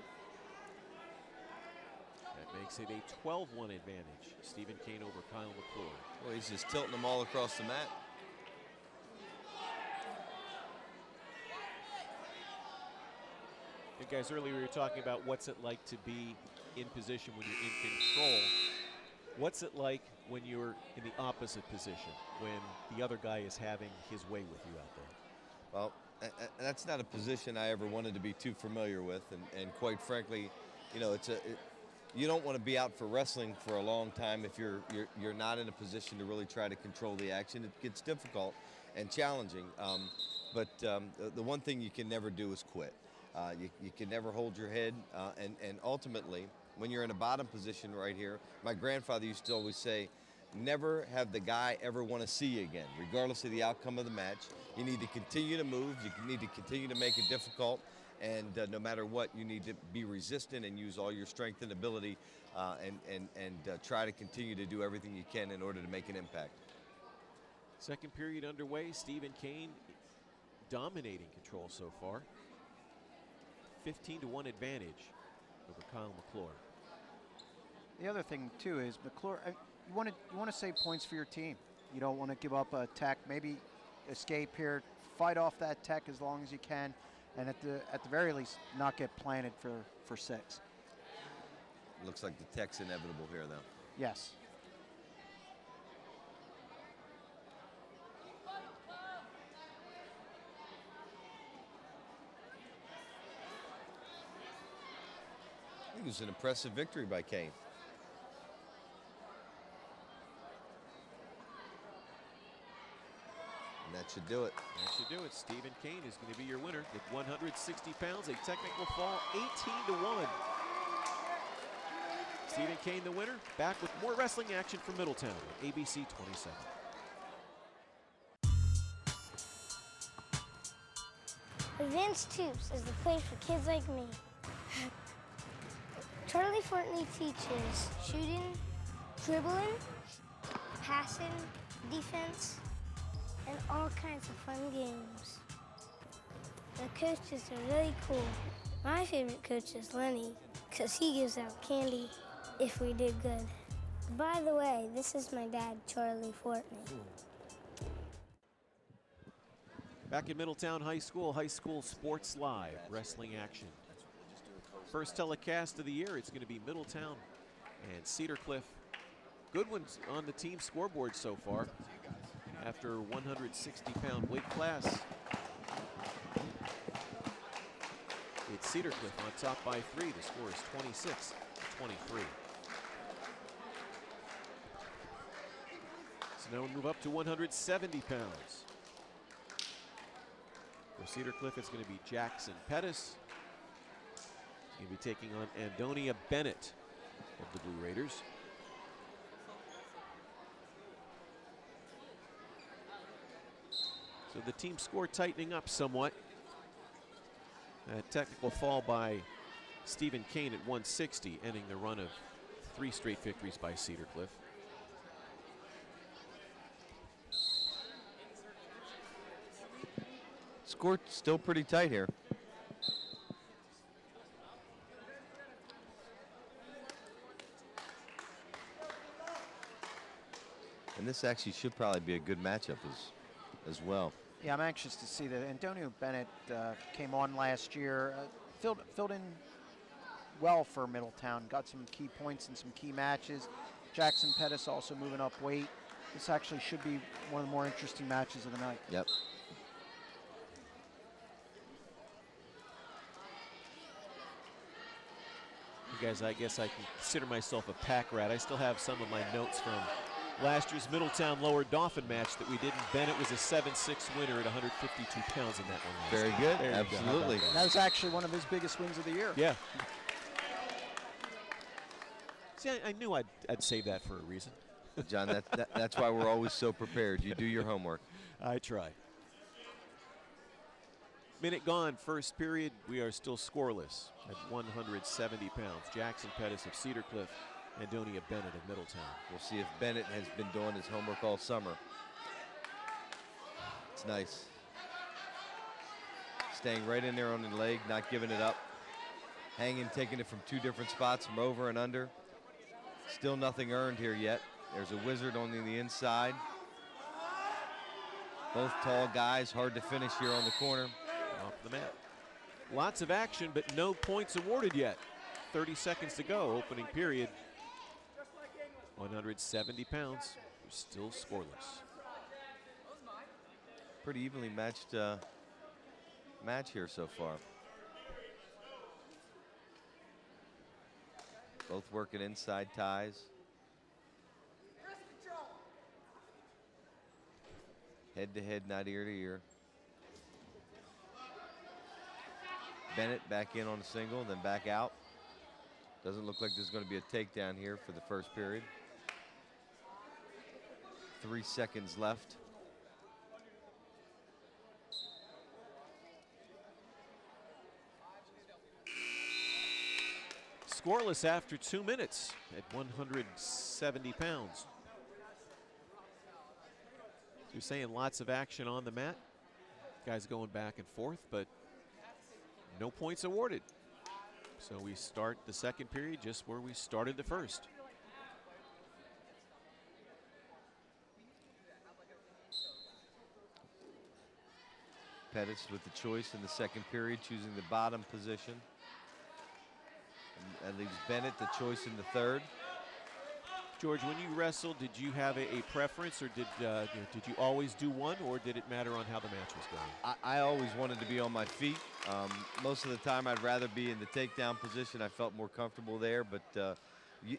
That makes it a 12-1 advantage. Stephen Kane over Kyle McClure. Well, he's just tilting them all across the mat. And guys, earlier we were talking about what's it like to be in position when you're in control. What's it like when you're in the opposite position, when the other guy is having his way with you out there? Well, that's not a position I ever wanted to be too familiar with, and quite frankly, you know, you don't want to be out for wrestling for a long time if you're not in a position to really try to control the action. It gets difficult and challenging, but the one thing you can never do is quit. You can never hold your head, and ultimately, when you're in a bottom position right here, my grandfather used to always say, never have the guy ever want to see you again, regardless of the outcome of the match. You need to continue to move, you need to continue to make it difficult, and no matter what, you need to be resistant and use all your strength and ability, and try to continue to do everything you can in order to make an impact. Second period underway. Stephen Kane dominating control so far. 15-1 advantage over Kyle McClure. The other thing too is McClure. You want to save points for your team. You don't want to give up a tech. Maybe escape here, fight off that tech as long as you can, and at the very least not get planted for 6. Looks like the tech's inevitable here, though. Yes. It was an impressive victory by Kane. And that should do it. That should do it. Stephen Kane is going to be your winner with 160 pounds, a technical fall, 18-1. Stephen Kane, the winner. Back with more wrestling action from Middletown on ABC 27. Advanced Tubes is the place for kids like me. Charlie Fortney teaches shooting, dribbling, passing, defense, and all kinds of fun games. The coaches are really cool. My favorite coach is Lenny, because he gives out candy if we did good. By the way, this is my dad, Charlie Fortney. Back in Middletown High School Sports Live, wrestling action. First telecast of the year, it's going to be Middletown and Cedar Cliff. Good ones on the team scoreboard so far. after 160-pound weight class. It's Cedar Cliff on top by 3. The score is 26-23. So now we move up to 170 pounds. For Cedar Cliff, it's going to be Jackson Pettis. He's going to be taking on Andonia Bennett of the Blue Raiders. So the team score tightening up somewhat. A technical foul by Stephen Kane at 160, ending the run of 3 straight victories by Cedar Cliff. Score still pretty tight here. And this actually should probably be a good matchup as well. Yeah, I'm anxious to see that. Antonio Bennett came on last year, filled in well for Middletown, got some key points in some key matches. Jackson Pettis also moving up weight. This actually should be one of the more interesting matches of the night. Yep. You guys, I guess I can consider myself a pack rat. I still have some of my notes from last year's Middletown Lower Dauphin match that we did. And Bennett was a 7-6 winner at 152 pounds in that one. Very good, absolutely. That was actually one of his biggest wins of the year. Yeah. See, I knew I'd save that for a reason. John, that's why we're always so prepared. You do your homework. I try. Minute gone, first period. We are still scoreless at 170 pounds. Jackson Pettis of Cedar Cliff, Andonia Bennett of Middletown. We'll see if Bennett has been doing his homework all summer. It's nice. Staying right in there on the leg, not giving it up. Hanging, taking it from 2 different spots, from over and under. Still nothing earned here yet. There's a wizard on the inside. Both tall guys, hard to finish here on the corner. Off the mat. Lots of action, but no points awarded yet. 30 seconds to go, opening period. 170 pounds, we're still scoreless. Pretty evenly matched match here so far. Both working inside ties. Head to head, not ear to ear. Bennett back in on a single, then back out. Doesn't look like there's going to be a takedown here for the first period. 3 seconds left. Scoreless after 2 minutes at 170 pounds. You're saying lots of action on the mat. Guys going back and forth, but no points awarded. So we start the second period just where we started the first. Pettis with the choice in the second period, choosing the bottom position. And that leaves Bennett the choice in the third. George, when you wrestled, did you have a preference, or did you always do one, or did it matter on how the match was going? I always wanted to be on my feet. Most of the time, I'd rather be in the takedown position. I felt more comfortable there, but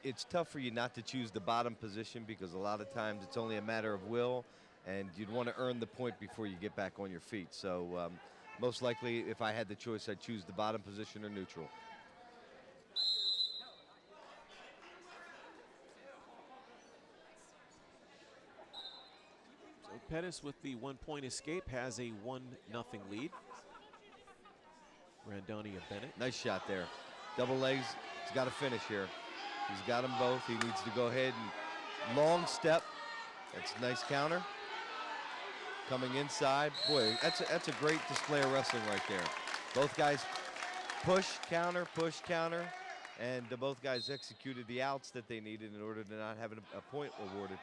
it's tough for you not to choose the bottom position because a lot of times it's only a matter of will, and you'd want to earn the point before you get back on your feet. So most likely, if I had the choice, I'd choose the bottom position or neutral. Pettis with the 1-point escape has a 1-0 lead. Randonia Bennett. Nice shot there. Double legs. He's got to finish here. He's got them both. He needs to go ahead and long step. That's a nice counter. Coming inside. Boy, that's a great display of wrestling right there. Both guys push, counter, and both guys executed the outs that they needed in order to not have a point awarded.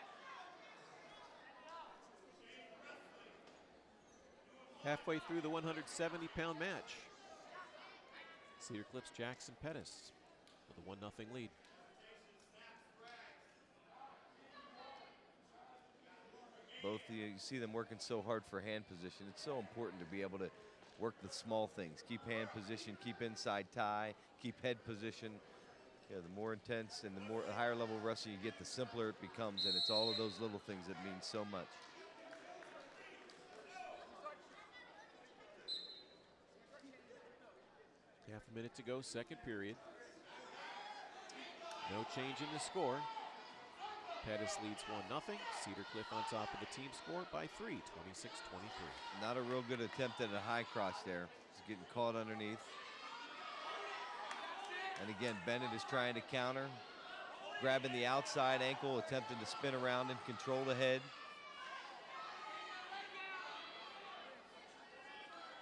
Halfway through the 170-pound match. Cedar Cliff's Jackson Pettis with a 1-0 lead. Both you see them working so hard for hand position. It's so important to be able to work the small things. Keep hand position, keep inside tie, keep head position. Yeah, the more intense and the higher level wrestling you get, the simpler it becomes, and it's all of those little things that mean so much. Half a minute to go, second period. No change in the score. Pettis leads 1-0. Cedar Cliff on top of the team score by 3, 26-23. Not a real good attempt at a high cross there. He's getting caught underneath. And again, Bennett is trying to counter, grabbing the outside ankle, attempting to spin around and control the head.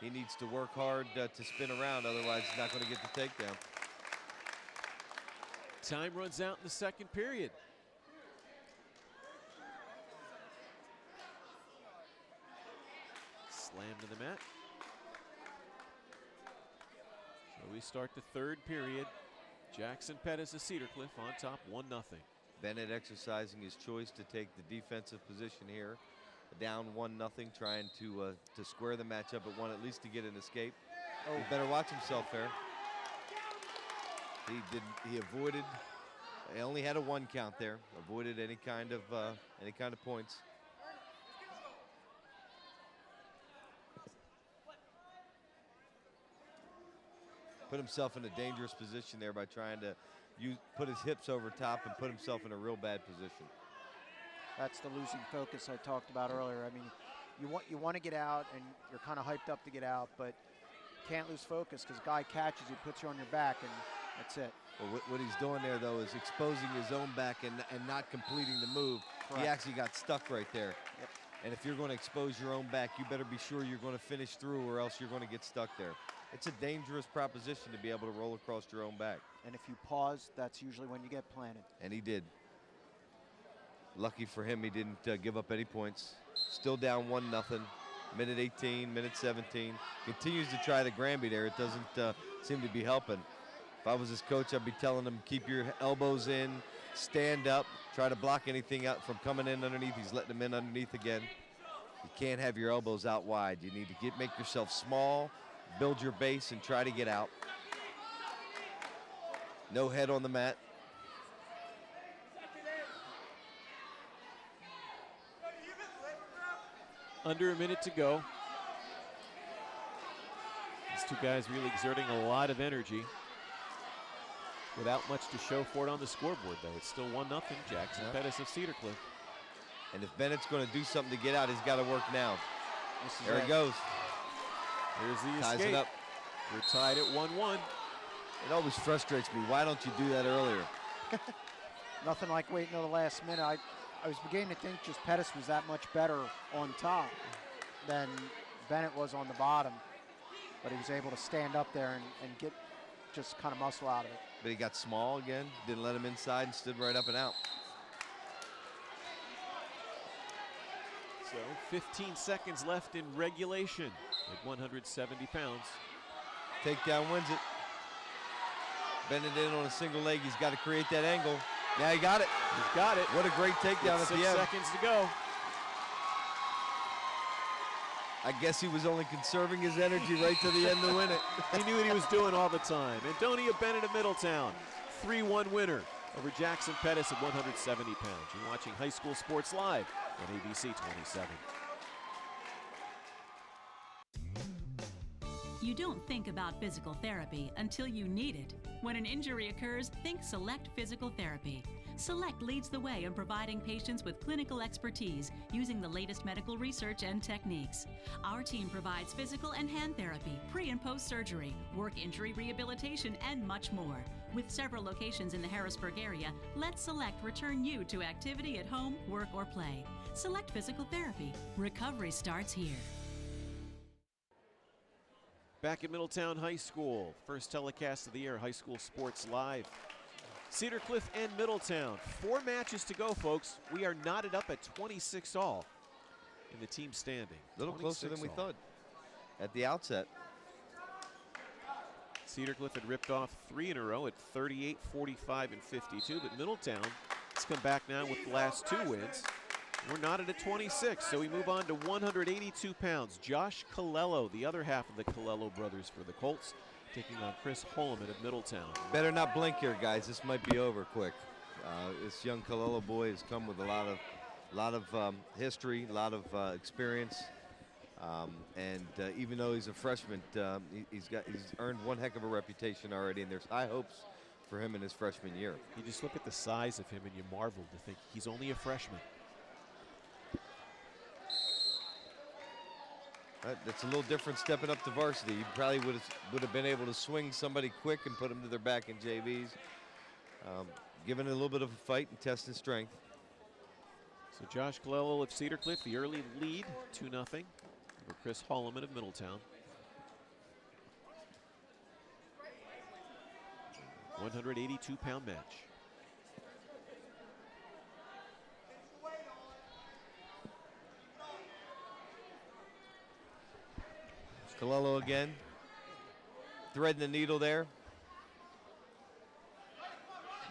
He needs to work hard to spin around, otherwise he's not going to get the takedown. Time runs out in the second period. Slam to the mat. So we start the third period. Jackson Pettis of Cedar Cliff on top 1-0. Bennett exercising his choice to take the defensive position here. Down 1-0, trying to square the matchup at one, at least to get an escape. Oh. He better watch himself there. He avoided. He only had a 1 count there. Avoided any kind of points. Put himself in a dangerous position there by trying to put his hips over top and put himself in a real bad position. That's the losing focus I talked about earlier. I mean, you want to get out, and you're kind of hyped up to get out, but you can't lose focus because guy catches you, puts you on your back, and that's it. Well, what he's doing there, though, is exposing his own back and not completing the move. Correct. He actually got stuck right there. Yep. And if you're going to expose your own back, you better be sure you're going to finish through, or else you're going to get stuck there. It's a dangerous proposition to be able to roll across your own back. And if you pause, that's usually when you get planted. And he did. Lucky for him, he didn't give up any points. Still down 1-0. Minute 18, minute 17. Continues to try the Granby there. It doesn't seem to be helping. If I was his coach, I'd be telling him, keep your elbows in, stand up, try to block anything out from coming in underneath. He's letting them in underneath again. You can't have your elbows out wide. You need to make yourself small, build your base, and try to get out. No head on the mat. Under a minute to go. These two guys really exerting a lot of energy without much to show for it on the scoreboard, though. It's still 1-0, Jackson Pettis of Cedar Cliff. And if Bennett's going to do something to get out, he's got to work now. There he goes. Here's the Ties escape. it up. We're tied at 1-1. It always frustrates me. Why don't you do that earlier? Nothing like waiting till the last minute. I was beginning to think just Pettis was that much better on top than Bennett was on the bottom. But he was able to stand up there and get just kind of muscle out of it. But he got small again, didn't let him inside, and stood right up and out. So 15 seconds left in regulation at 170 pounds. Takedown wins it. Bennett in on a single leg. He's got to create that angle. Yeah, he got it. He's got it. What a great takedown at the end. 6 seconds to go. I guess he was only conserving his energy right to the end to win it. He knew what he was doing all the time. Antonia Bennett of Middletown, 3-1 winner over Jackson Pettis at 170 pounds. You're watching High School Sports Live on ABC 27. You don't think about physical therapy until you need it. When an injury occurs, think Select Physical Therapy. Select leads the way in providing patients with clinical expertise using the latest medical research and techniques. Our team provides physical and hand therapy, pre- and post-surgery, work injury rehabilitation, and much more. With several locations in the Harrisburg area, let Select return you to activity at home, work, or play. Select Physical Therapy. Recovery starts here. Back at Middletown High School, first telecast of the year, High School Sports Live. Cedar Cliff and Middletown, 4 matches to go, folks. We are knotted up at 26 all in the team standing. A little closer than we thought at the outset. Cedar Cliff had ripped off 3 in a row at 38, 45, and 52, but Middletown has come back now with the last 2 wins. We're not at a 26, so we move on to 182 pounds. Josh Colello, the other half of the Colello brothers for the Colts, taking on Chris Holloman of Middletown. Better not blink here, guys. This might be over quick. This young Colello boy has come with a lot of history, a lot of experience, and even though he's a freshman, he's earned one heck of a reputation already, and there's high hopes for him in his freshman year. You just look at the size of him and you marvel to think he's only a freshman. That's a little different stepping up to varsity. You probably would have been able to swing somebody quick and put them to their back in JVs. Giving it a little bit of a fight and testing strength. So Josh Colello of Cedar Cliff, the early lead, 2-0 over Chris Holloman of Middletown. 182-pound match. Colello again, threading the needle there.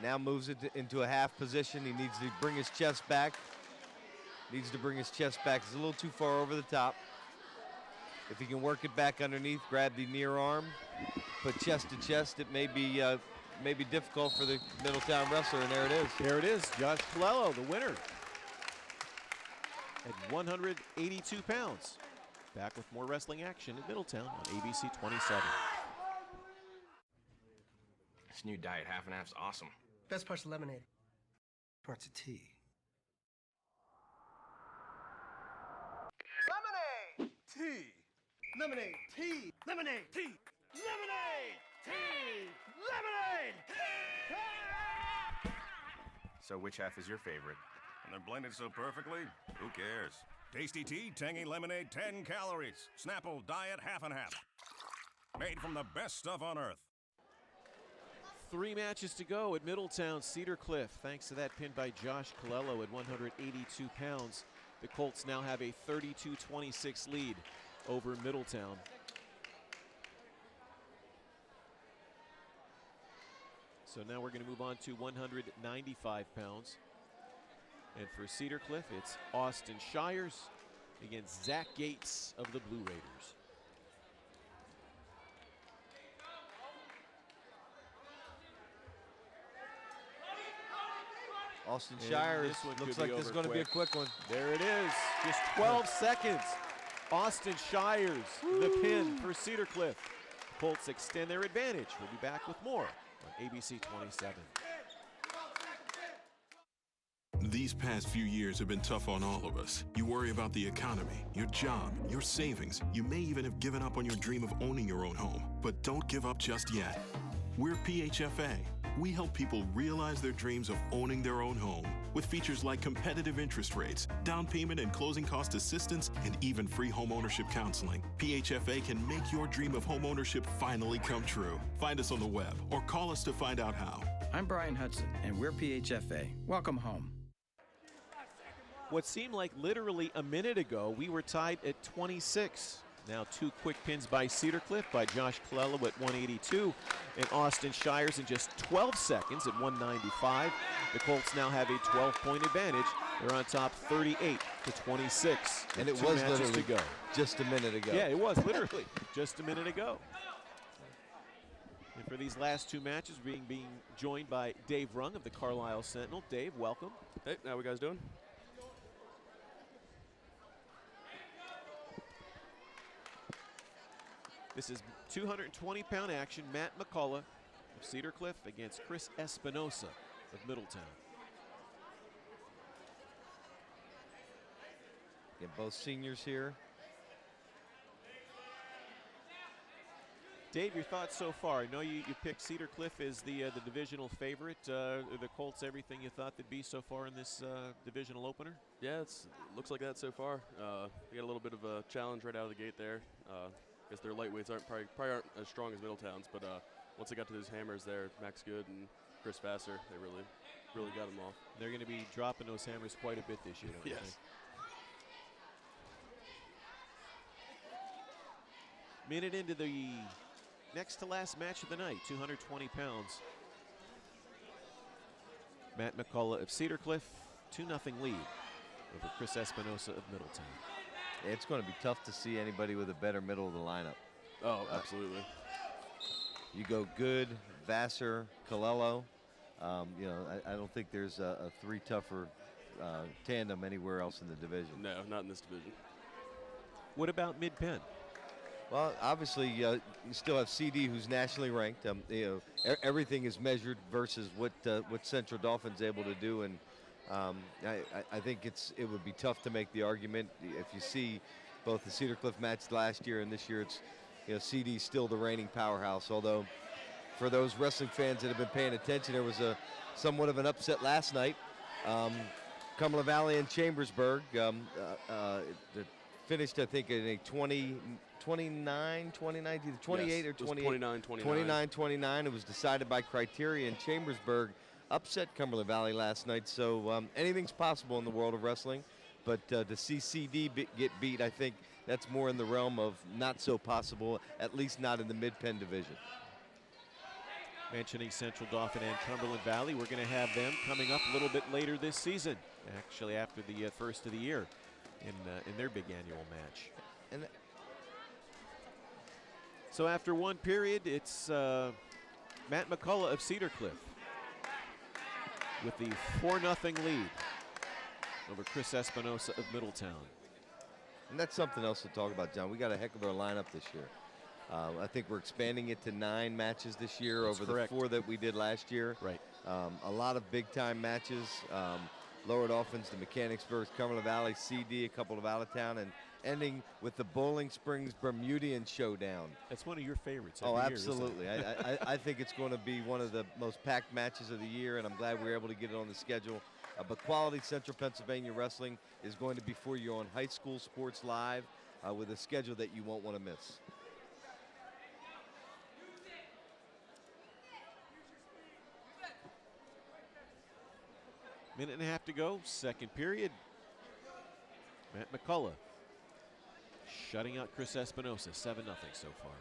Now moves it into a half position. He needs to bring his chest back. He's a little too far over the top. If he can work it back underneath, grab the near arm, put chest to chest, it may be difficult for the Middletown wrestler, and there it is. There it is, Josh Colello, the winner at 182 pounds. Back with more wrestling action at Middletown on ABC 27. This new diet half and half's awesome. Best part's lemonade. Parts of tea. Lemonade! Tea! Lemonade! Tea! Lemonade! Tea! Lemonade! Tea! Lemonade! So which half is your favorite? And they're blended so perfectly, who cares? Tasty tea, tangy lemonade, 10 calories. Snapple diet half and half. Made from the best stuff on earth. 3 matches to go at Middletown Cedar Cliff. Thanks to that pin by Josh Colello at 182 pounds. The Colts now have a 32-26 lead over Middletown. So now we're going to move on to 195 pounds. And for Cedar Cliff, it's Austin Shires against Zach Gates of the Blue Raiders. Austin Shires looks like this is going to be a quick one. There it is, just 12 seconds. Austin Shires, the pin for Cedar Cliff. Colts extend their advantage. We'll be back with more on ABC 27. These past few years have been tough on all of us. You worry about the economy, your job, your savings. You may even have given up on your dream of owning your own home. But don't give up just yet. We're PHFA. We help people realize their dreams of owning their own home with features like competitive interest rates, down payment and closing cost assistance, and even free home ownership counseling. PHFA can make your dream of home ownership finally come true. Find us on the web or call us to find out how. I'm Brian Hudson, and we're PHFA. Welcome home. What seemed like literally a minute ago, we were tied at 26. Now 2 quick pins by Cedar Cliff by Josh Colello at 182 and Austin Shires in just 12 seconds at 195. The Colts now have a 12-point advantage. They're on top 38-26. And it Two was matches literally to go. Just a minute ago. Yeah, it was literally just a minute ago. And for these last 2 matches, being joined by Dave Rung of the Carlisle Sentinel. Dave, welcome. Hey, how we guys doing? This is 220-pound action. Matt McCullough of Cedar Cliff against Chris Espinosa of Middletown. Again, both seniors here. Dave, your thoughts so far? I know you picked Cedar Cliff as the divisional favorite. Are the Colts everything you thought they'd be so far in this divisional opener? Yeah, it looks like that so far. They got a little bit of a challenge right out of the gate there. I guess their lightweights probably aren't as strong as Middletown's, but once they got to those hammers there, Max Good and Chris Vassar, they really got them off. They're going to be dropping those hammers quite a bit this year, don't you think? Minute into the next to last match of the night, 220 pounds. Matt McCullough of Cedar Cliff, 2-0 lead over Chris Espinosa of Middletown. It's going to be tough to see anybody with a better middle of the lineup. Oh, absolutely. You go Good, Vassar, Colello. You know, I don't think there's a three tougher tandem anywhere else in the division. No, not in this division. What about mid-pen? Well, obviously, you still have CD, who's nationally ranked. You know, everything is measured versus what Central Dauphin's able to do, and I think it would be tough to make the argument if you see both the Cedar Cliff match last year and this year. It's, you know, CD's still the reigning powerhouse. Although, for those wrestling fans that have been paying attention, there was somewhat of an upset last night. Cumberland Valley and Chambersburg finished, I think, in a 29, 28 Yes, or 28. 29-29. 29-29. It was decided by criteria, and Chambersburg upset Cumberland Valley last night. So anything's possible in the world of wrestling. But to see CD get beat, I think that's more in the realm of not so possible, at least not in the mid-pen division. Mentioning Central Dauphin and Cumberland Valley, we're going to have them coming up a little bit later this season, actually after the first of the year in their big annual match. And so after one period, it's Matt McCullough of Cedar Cliff with the 4-0 lead over Chris Espinosa of Middletown. And that's something else to talk about, John. We got a heck of a lineup this year. I think we're expanding it to 9 matches this year over the 4 that we did last year. Right. A lot of big-time matches. Lower Dolphins, the Mechanicsburg, Cumberland Valley, CD, a couple of out of town, and ending with the Bowling Springs Bermudian Showdown. That's one of your favorites. Oh, every absolutely. Year, isn't it? I think it's going to be one of the most packed matches of the year, and I'm glad we were able to get it on the schedule. But quality Central Pennsylvania wrestling is going to be for you on High School Sports Live with a schedule that you won't want to miss. Minute and a half to go, second period. Matt McCullough shutting out Chris Espinosa, 7-0 so far.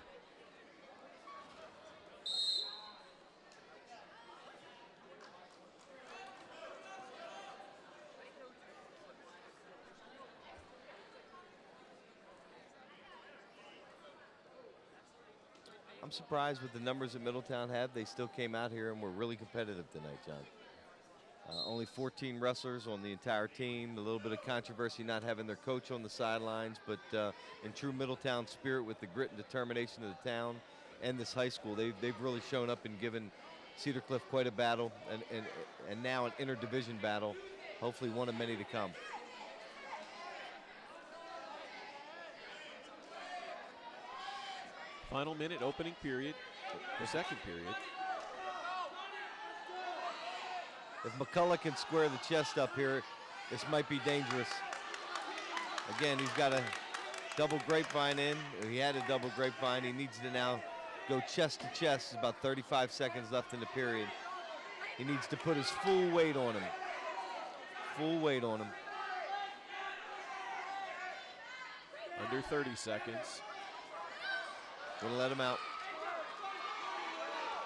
I'm surprised with the numbers that Middletown had. They still came out here and were really competitive tonight, John. Only 14 wrestlers on the entire team. A little bit of controversy not having their coach on the sidelines, but in true Middletown spirit with the grit and determination of the town and this high school, they've really shown up and given Cedar Cliff quite a battle, and now an interdivision battle, hopefully one of many to come. Final minute, opening period, the second period. If McCullough can square the chest up here, this might be dangerous. Again, he's got a double grapevine in. He had a double grapevine. He needs to now go chest to chest. There's about 35 seconds left in the period. He needs to put his full weight on him. Full weight on him. Under 30 seconds. Gonna let him out.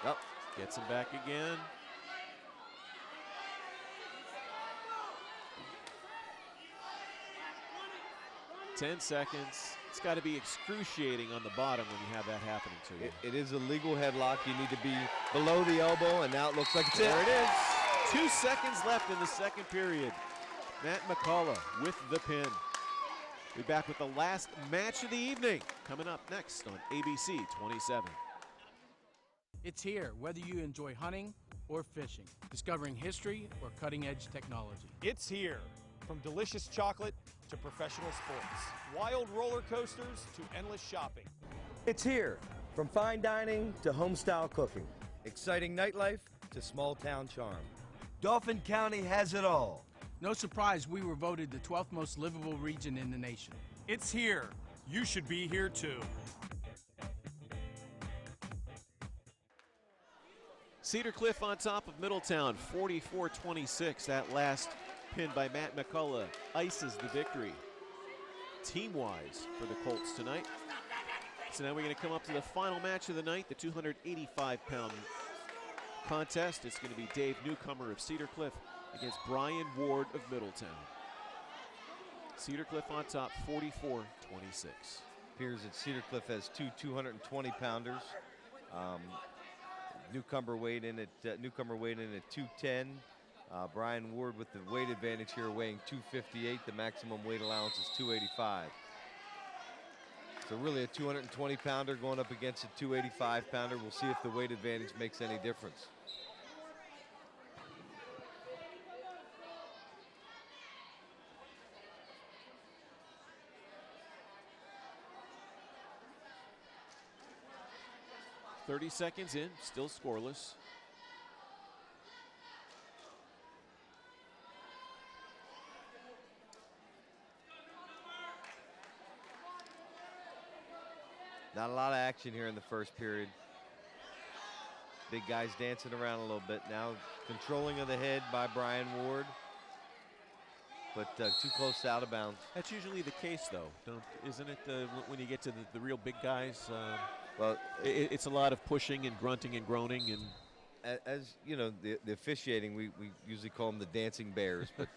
Yep. Gets him back again. Ten seconds. It's got to be excruciating on the bottom when you have that happening to you. It is a legal headlock. You need to be below the elbow, and now it looks like it's there it is. 2 seconds left in the second period. Matt McCullough with the pin. We'll be back with the last match of the evening coming up next on ABC 27. It's here, whether you enjoy hunting or fishing, discovering history or cutting-edge technology. It's here. From delicious chocolate to professional sports, wild roller coasters to endless shopping. It's here. From fine dining to home-style cooking. Exciting nightlife to small-town charm. Dauphin County has it all. No surprise we were voted the 12th most livable region in the nation. It's here. You should be here too. Cedar Cliff on top of Middletown, 44-26. That last pin by Matt McCullough ices the victory team-wise for the Colts tonight. So now we're going to come up to the final match of the night, the 285-pound contest. It's going to be Dave Newcomer of Cedar Cliff against Brian Ward of Middletown. Cedar Cliff on top, 44-26. Appears that Cedar Cliff has two 220-pounders. Newcomer weighed in at 210. Brian Ward with the weight advantage here, weighing 258. The maximum weight allowance is 285. So really a 220-pounder going up against a 285-pounder. We'll see if the weight advantage makes any difference. .30 seconds in, still scoreless. Not a lot of action here in the first period. Big guys dancing around a little bit. Now controlling of the head by Brian Ward, but too close to out of bounds. That's usually the case, though, isn't it? When you get to the real big guys, well, it's a lot of pushing and grunting and groaning. And as you know, the officiating, we usually call them the dancing bears, but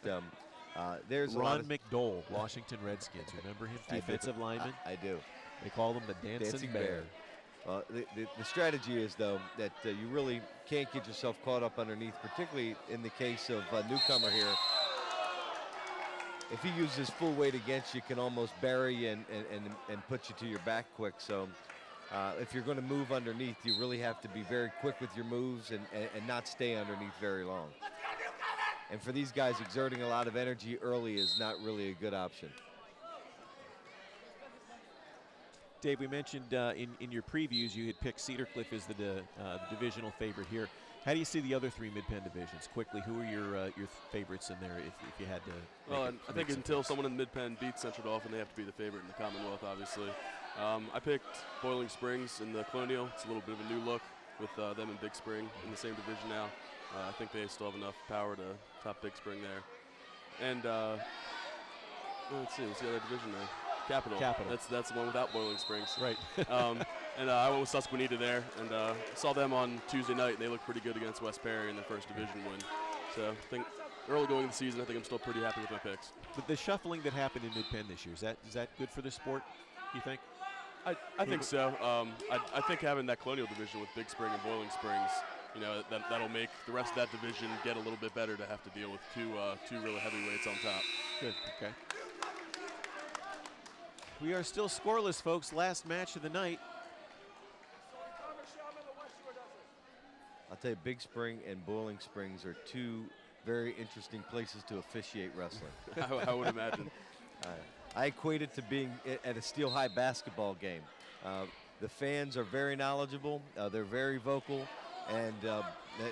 there's Ron a lot of McDole, Washington Redskins. Remember him, defensive lineman? I do. They call them the dancing bear. The strategy is, though, that you really can't get yourself caught up underneath, particularly in the case of Newcomer here. If he uses full weight against you, can almost bury you and put you to your back quick. So if you're going to move underneath, you really have to be very quick with your moves and not stay underneath very long. And for these guys, exerting a lot of energy early is not really a good option. Dave, we mentioned in your previews you had picked Cedar Cliff as the divisional favorite here. How do you see the other three Mid-Penn divisions? Quickly, who are your favorites in there if you had to? Well, I think until someone in Mid-Penn beats Central Dauphin, they have to be the favorite in the Commonwealth, obviously. I picked Boiling Springs in the Colonial. It's a little bit of a new look with them and Big Spring in the same division now. I think they still have enough power to top Big Spring there. And let's see, what's the other division there? Capital. That's the one without Boiling Springs. Right. And I went with Susquehanna there, and saw them on Tuesday night, and they looked pretty good against West Perry in their first division win. So I think early going into the season, I think I'm still pretty happy with my picks. But the shuffling that happened in Mid-Penn this year, is that good for the sport, you think? I think so. I think having that Colonial division with Big Spring and Boiling Springs, you know, that'll make the rest of that division get a little bit better to have to deal with two really heavyweights on top. Good. Okay. We are still scoreless, folks. Last match of the night. I'll tell you, Big Spring and Boiling Springs are two very interesting places to officiate wrestling. I would imagine. I equate it to being at a Steel High basketball game. The fans are very knowledgeable. They're very vocal, and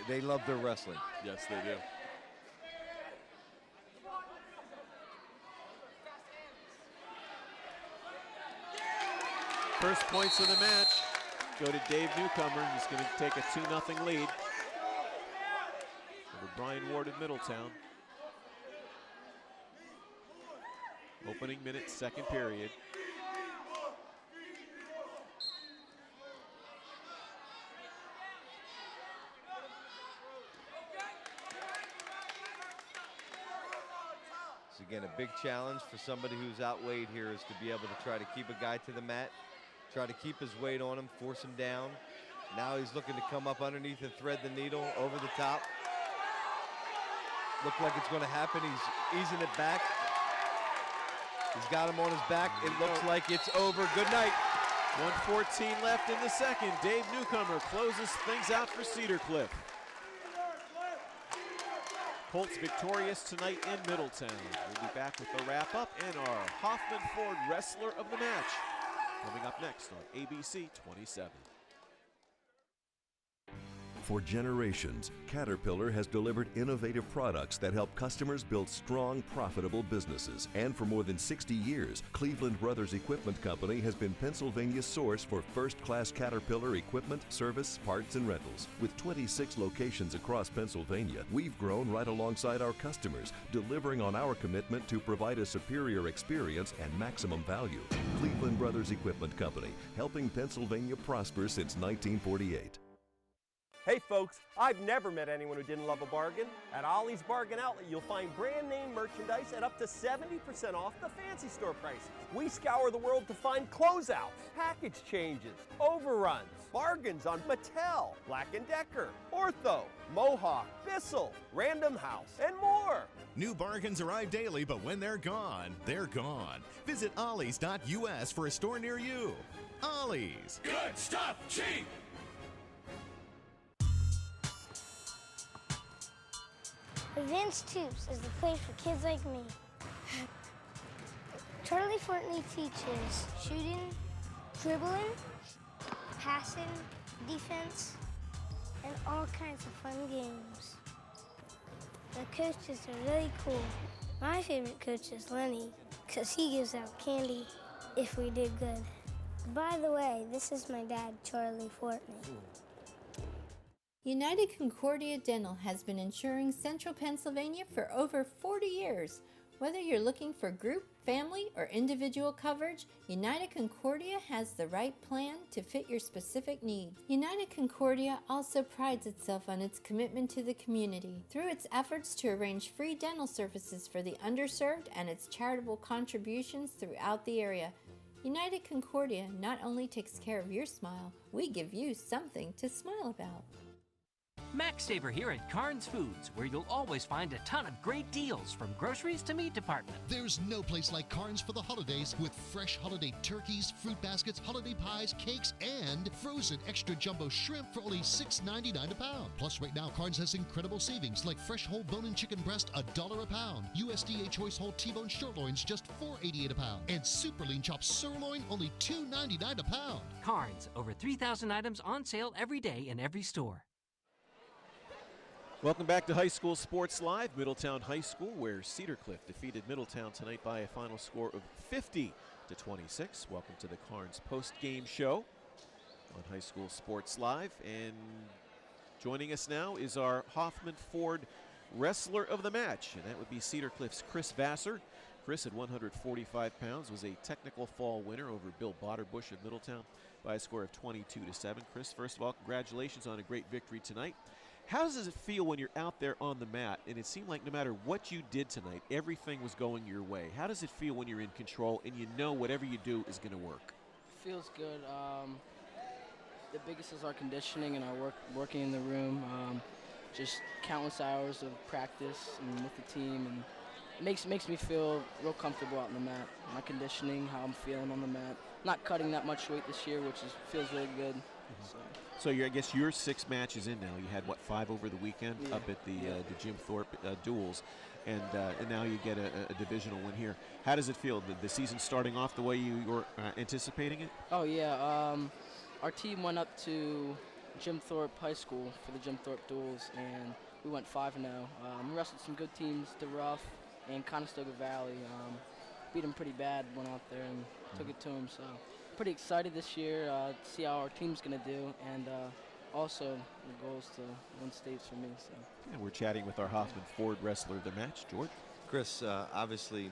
they love their wrestling. Yes, they do. First points of the match go to Dave Newcomer. He's going to take a 2-0 lead over Brian Ward in Middletown. Opening minute, second period. So again, a big challenge for somebody who's outweighed here is to be able to try to keep a guy to the mat, try to keep his weight on him, force him down. Now he's looking to come up underneath and thread the needle over the top. Looked like it's going to happen. He's easing it back. He's got him on his back. It looks like it's over. Good night. 1:14 left in the second. Dave Newcomer closes things out for Cedar Cliff. Colts victorious tonight in Middletown. We'll be back with the wrap-up and our Hoffman Ford Wrestler of the Match coming up next on ABC 27. For generations, Caterpillar has delivered innovative products that help customers build strong, profitable businesses. And for more than 60 years, Cleveland Brothers Equipment Company has been Pennsylvania's source for first-class Caterpillar equipment, service, parts, and rentals. With 26 locations across Pennsylvania, we've grown right alongside our customers, delivering on our commitment to provide a superior experience and maximum value. Cleveland Brothers Equipment Company, helping Pennsylvania prosper since 1948. Hey folks, I've never met anyone who didn't love a bargain. At Ollie's Bargain Outlet, you'll find brand name merchandise at up to 70% off the fancy store prices. We scour the world to find closeouts, package changes, overruns, bargains on Mattel, Black & Decker, Ortho, Mohawk, Bissell, Random House, and more. New bargains arrive daily, but when they're gone, they're gone. Visit ollies.us for a store near you. Ollie's. Good stuff, cheap! Advanced Tubes is the place for kids like me. Charlie Fortney teaches shooting, dribbling, passing, defense, and all kinds of fun games. The coaches are really cool. My favorite coach is Lenny, because he gives out candy if we did good. By the way, this is my dad, Charlie Fortney. United Concordia Dental has been insuring Central Pennsylvania for over 40 years. Whether you're looking for group, family, or individual coverage, United Concordia has the right plan to fit your specific needs. United Concordia also prides itself on its commitment to the community through its efforts to arrange free dental services for the underserved and its charitable contributions throughout the area. United Concordia not only takes care of your smile, we give you something to smile about. Max Saber here at Carnes Foods, where you'll always find a ton of great deals from groceries to meat department. There's no place like Carnes for the holidays with fresh holiday turkeys, fruit baskets, holiday pies, cakes, and frozen extra jumbo shrimp for only $6.99 a pound. Plus, right now, Carnes has incredible savings like fresh whole bone-in chicken breast, $1 a pound. USDA choice whole T-bone shirtloins, just $4.88 a pound. And super lean chopped sirloin, only $2.99 a pound. Carnes, over 3,000 items on sale every day in every store. Welcome back to High School Sports Live, Middletown High School, where Cedar Cliff defeated Middletown tonight by a final score of 50-26. Welcome to the Carnes post-game show on High School Sports Live. And joining us now is our Hoffman Ford Wrestler of the Match, and that would be Cedar Cliff's Chris Vassar. Chris, at 145 pounds, was a technical fall winner over Bill Botterbush of Middletown by a score of 22-7. Chris, first of all, congratulations on a great victory tonight. How does it feel when you're out there on the mat and it seemed like no matter what you did tonight, everything was going your way? How does it feel when you're in control and you know whatever you do is going to work? Feels good. The biggest is our conditioning and our working in the room. Just countless hours of practice and with the team, and it makes me feel real comfortable out on the mat. My conditioning, how I'm feeling on the mat. Not cutting that much weight this year, which feels really good. So I guess you're 6 matches in now. You had, what, 5 over the weekend up at the Jim Thorpe duels, and now you get a divisional win here. How does it feel? The season starting off the way you were anticipating it? Oh, yeah. Our team went up to Jim Thorpe High School for the Jim Thorpe duels, and we went 5-0. We wrestled some good teams, DeRuff and Conestoga Valley. Beat them pretty bad, went out there and took it to them. So pretty excited this year to see how our team's going to do, and also the goal is to win states for me. So. And we're chatting with our Hoffman Ford Wrestler of the Match, George. Chris, obviously,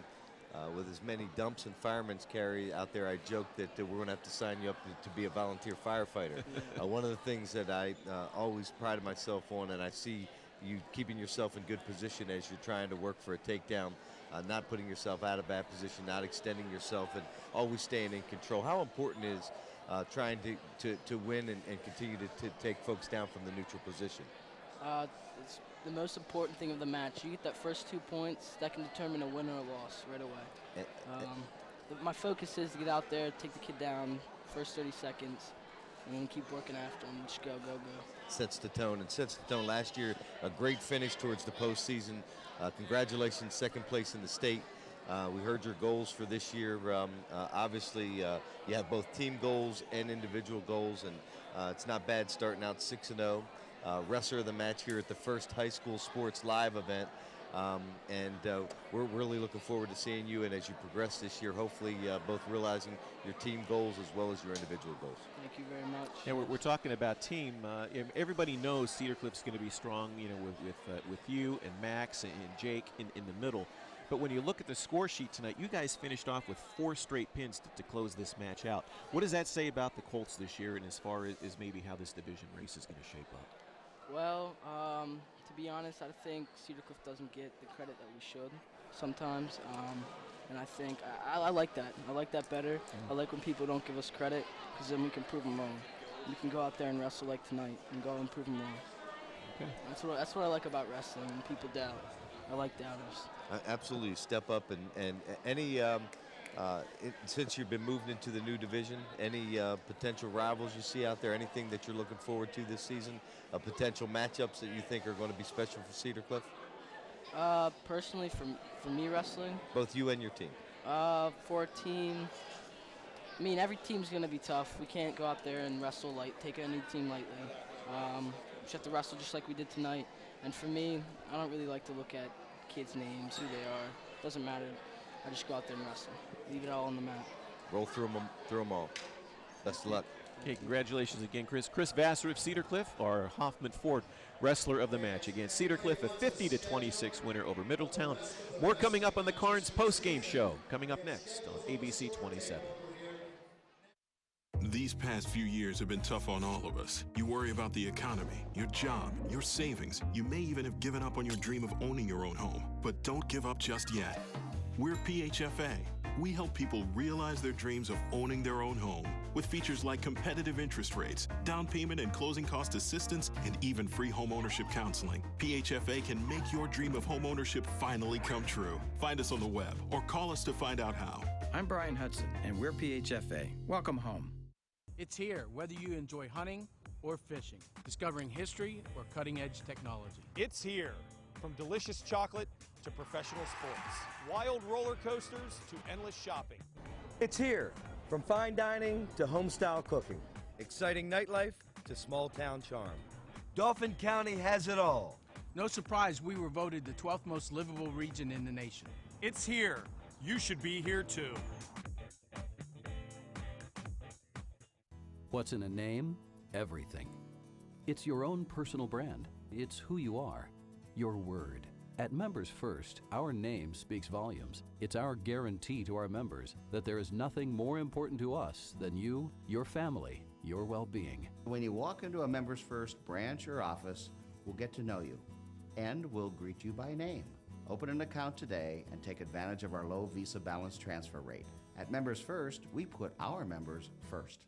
with as many dumps and firemen's carry out there, I joked that we're going to have to sign you up to be a volunteer firefighter. One of the things that I always prided myself on, and I see you keeping yourself in good position as you're trying to work for a takedown, not putting yourself out of bad position, not extending yourself, and always staying in control. How important is trying to win and continue to take folks down from the neutral position? It's the most important thing of the match. You get that first 2 points, that can determine a win or a loss right away. My focus is to get out there, take the kid down, first 30 seconds, and then keep working after him. Just go, go, go. Sets the tone, and sets the tone last year. A great finish towards the postseason. Congratulations, second place in the state. We heard your goals for this year. Obviously, you have both team goals and individual goals, and it's not bad starting out 6-0. Wrestler of the match here at the first High School Sports Live event. We're really looking forward to seeing you, and as you progress this year, hopefully both realizing your team goals as well as your individual goals. Thank you very much. Yeah, we're talking about team. Everybody knows Cedar Cliff's going to be strong, with you and Max and Jake in the middle. But when you look at the score sheet tonight, you guys finished off with 4 straight pins to close this match out. What does that say about the Colts this year, and as far as maybe how this division race is going to shape up? Well, to be honest, I think Cedar Cliff doesn't get the credit that we should sometimes. And I think I like that. I like that better. I like when people don't give us credit, because then we can prove them wrong. We can go out there and wrestle like tonight and go and prove them wrong. Okay. That's what I like about wrestling, when people doubt. I like doubters. Absolutely, step up and any. Since you've been moved into the new division, any potential rivals you see out there? Anything that you're looking forward to this season? Potential matchups that you think are going to be special for Cedar Cliff? Personally, for me wrestling, Both you and your team. for a team, I mean, every team's going to be tough. We can't go out there and wrestle take any team lightly. We just have to wrestle just like we did tonight. And for me, I don't really like to look at kids' names, who they are. Doesn't matter. I just go out there and wrestle. Leave it all on the mat. Roll through them all. Best of luck. Okay, congratulations again, Chris. Chris Vassar of Cedar Cliff, our Hoffman Ford wrestler of the match. Again, Cedar Cliff, a 50-26 winner over Middletown. More coming up on the Carnes postgame show. Coming up next on ABC 27. These past few years have been tough on all of us. You worry about the economy, your job, your savings. You may even have given up on your dream of owning your own home. But don't give up just yet. We're PHFA. We help people realize their dreams of owning their own home with features like competitive interest rates, down payment and closing cost assistance, and even free home ownership counseling. PHFA can make your dream of home ownership finally come true. Find us on the web or call us to find out how. I'm Brian Hudson, and we're PHFA. Welcome home. It's here, whether you enjoy hunting or fishing, discovering history or cutting-edge technology. It's here. From delicious chocolate to professional sports, wild roller coasters to endless shopping. It's here, from fine dining to home-style cooking. Exciting nightlife to small-town charm. Dauphin County has it all. No surprise we were voted the 12th most livable region in the nation. It's here. You should be here too. What's in a name? Everything. It's your own personal brand. It's who you are. Your word. At Members First, our name speaks volumes. It's our guarantee to our members that there is nothing more important to us than you, your family, your well-being. When you walk into a Members First branch or office, we'll get to know you, and we'll greet you by name. Open an account today and take advantage of our low Visa balance transfer rate. At Members First, we put our members first.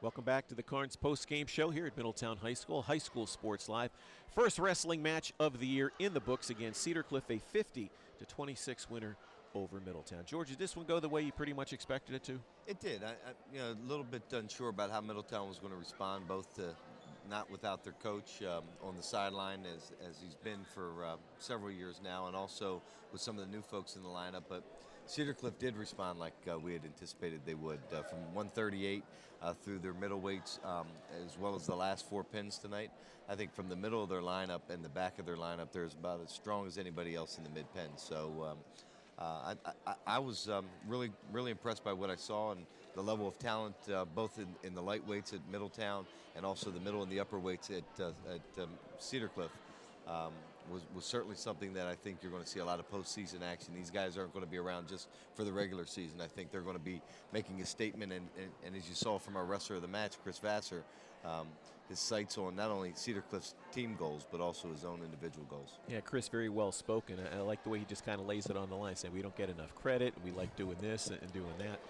Welcome back to the Carnes post-game show here at Middletown High School Sports Live. First wrestling match of the year in the books against Cedar Cliff, a 50-26 winner over Middletown. George, did this one go the way you pretty much expected it to? It did. A little bit unsure about how Middletown was going to respond, both to not without their coach on the sideline as he's been for several years now, and also with some of the new folks in the lineup. But Cedar Cliff did respond like we had anticipated they would, from 138 through their middleweights, as well as the last 4 pins tonight. I think from the middle of their lineup and the back of their lineup, they're about as strong as anybody else in the mid-pen. So I was really impressed by what I saw and the level of talent, both in the lightweights at Middletown and also the middle and the upper weights at Cedar Cliff. Was certainly something that I think you're going to see a lot of postseason action. These guys aren't going to be around just for the regular season. I think they're going to be making a statement, and as you saw from our wrestler of the match, Chris Vassar, his sights on not only Cedar Cliff's team goals, but also his own individual goals. Yeah, Chris, very well spoken. I like the way he just kind of lays it on the line, saying we don't get enough credit, we like doing this and doing that.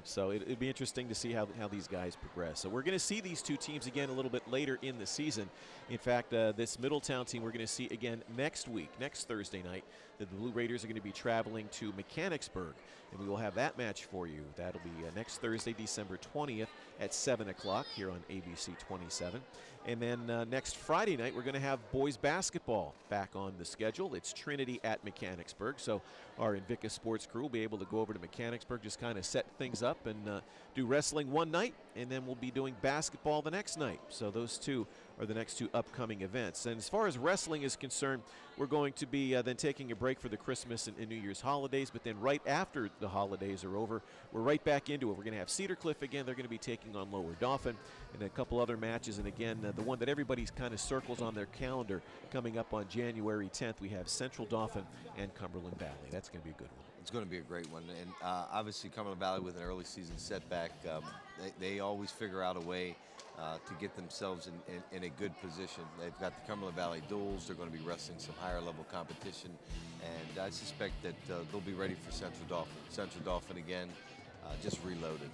So it'd be interesting to see how these guys progress. So we're going to see these two teams again a little bit later in the season. In fact, this Middletown team we're going to see again next week, next Thursday night. The Blue Raiders are going to be traveling to Mechanicsburg, and we will have that match for you. That'll be next Thursday, December 20th at 7 o'clock here on ABC 27. And then next Friday night, we're going to have boys basketball back on the schedule. It's Trinity at Mechanicsburg. So our Invicta Sports crew will be able to go over to Mechanicsburg, just kind of set things up and do wrestling one night, and then we'll be doing basketball the next night. So those two are the next two upcoming events. And as far as wrestling is concerned, we're going to be then taking a break for the Christmas and New Year's holidays, but then right after the holidays are over, we're right back into it. We're going to have Cedar Cliff again. They're going to be taking on Lower Dauphin, and a couple other matches. And again, the one that everybody's kind of circles on their calendar coming up on January 10th, we have Central Dauphin and Cumberland Valley. That's going to be a good one. It's going to be a great one, and obviously Cumberland Valley with an early season setback, they always figure out a way to get themselves in a good position. They've got the Cumberland Valley Duels. They're going to be wrestling some higher level competition, and I suspect that they'll be ready for Central Dauphin. Central Dauphin again, just reloaded.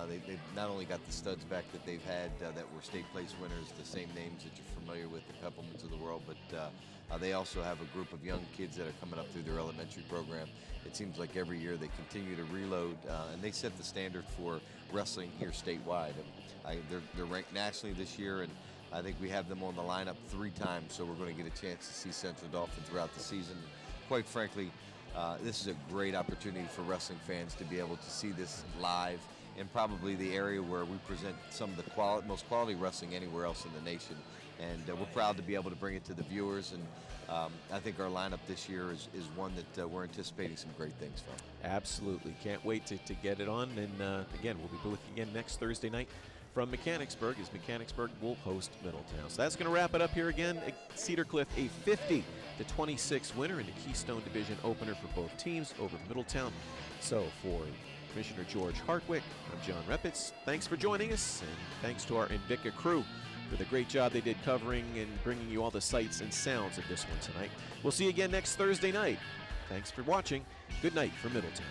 They've not only got the studs back that they've had that were state place winners, the same names that you're familiar with, the Peppelmans of the world, but they also have a group of young kids that are coming up through their elementary program. It seems like every year they continue to reload, and they set the standard for wrestling here statewide. They're ranked nationally this year, and I think we have them on the lineup 3 times, so we're going to get a chance to see Central Dauphin throughout the season. Quite frankly, this is a great opportunity for wrestling fans to be able to see this live in probably the area where we present some of the most quality wrestling anywhere else in the nation. And we're proud to be able to bring it to the viewers. And I think our lineup this year is one that we're anticipating some great things from. Absolutely. Can't wait to get it on. And again, we'll be looking again next Thursday night from Mechanicsburg, as Mechanicsburg will host Middletown. So that's going to wrap it up here again. Cedar Cliff, a 50-26 winner in the Keystone Division opener for both teams over Middletown. So for Commissioner George Hartwick, I'm John Repitz. Thanks for joining us, and thanks to our Invicta crew for the great job they did covering and bringing you all the sights and sounds of this one tonight. We'll see you again next Thursday night. Thanks for watching. Good night from Middletown.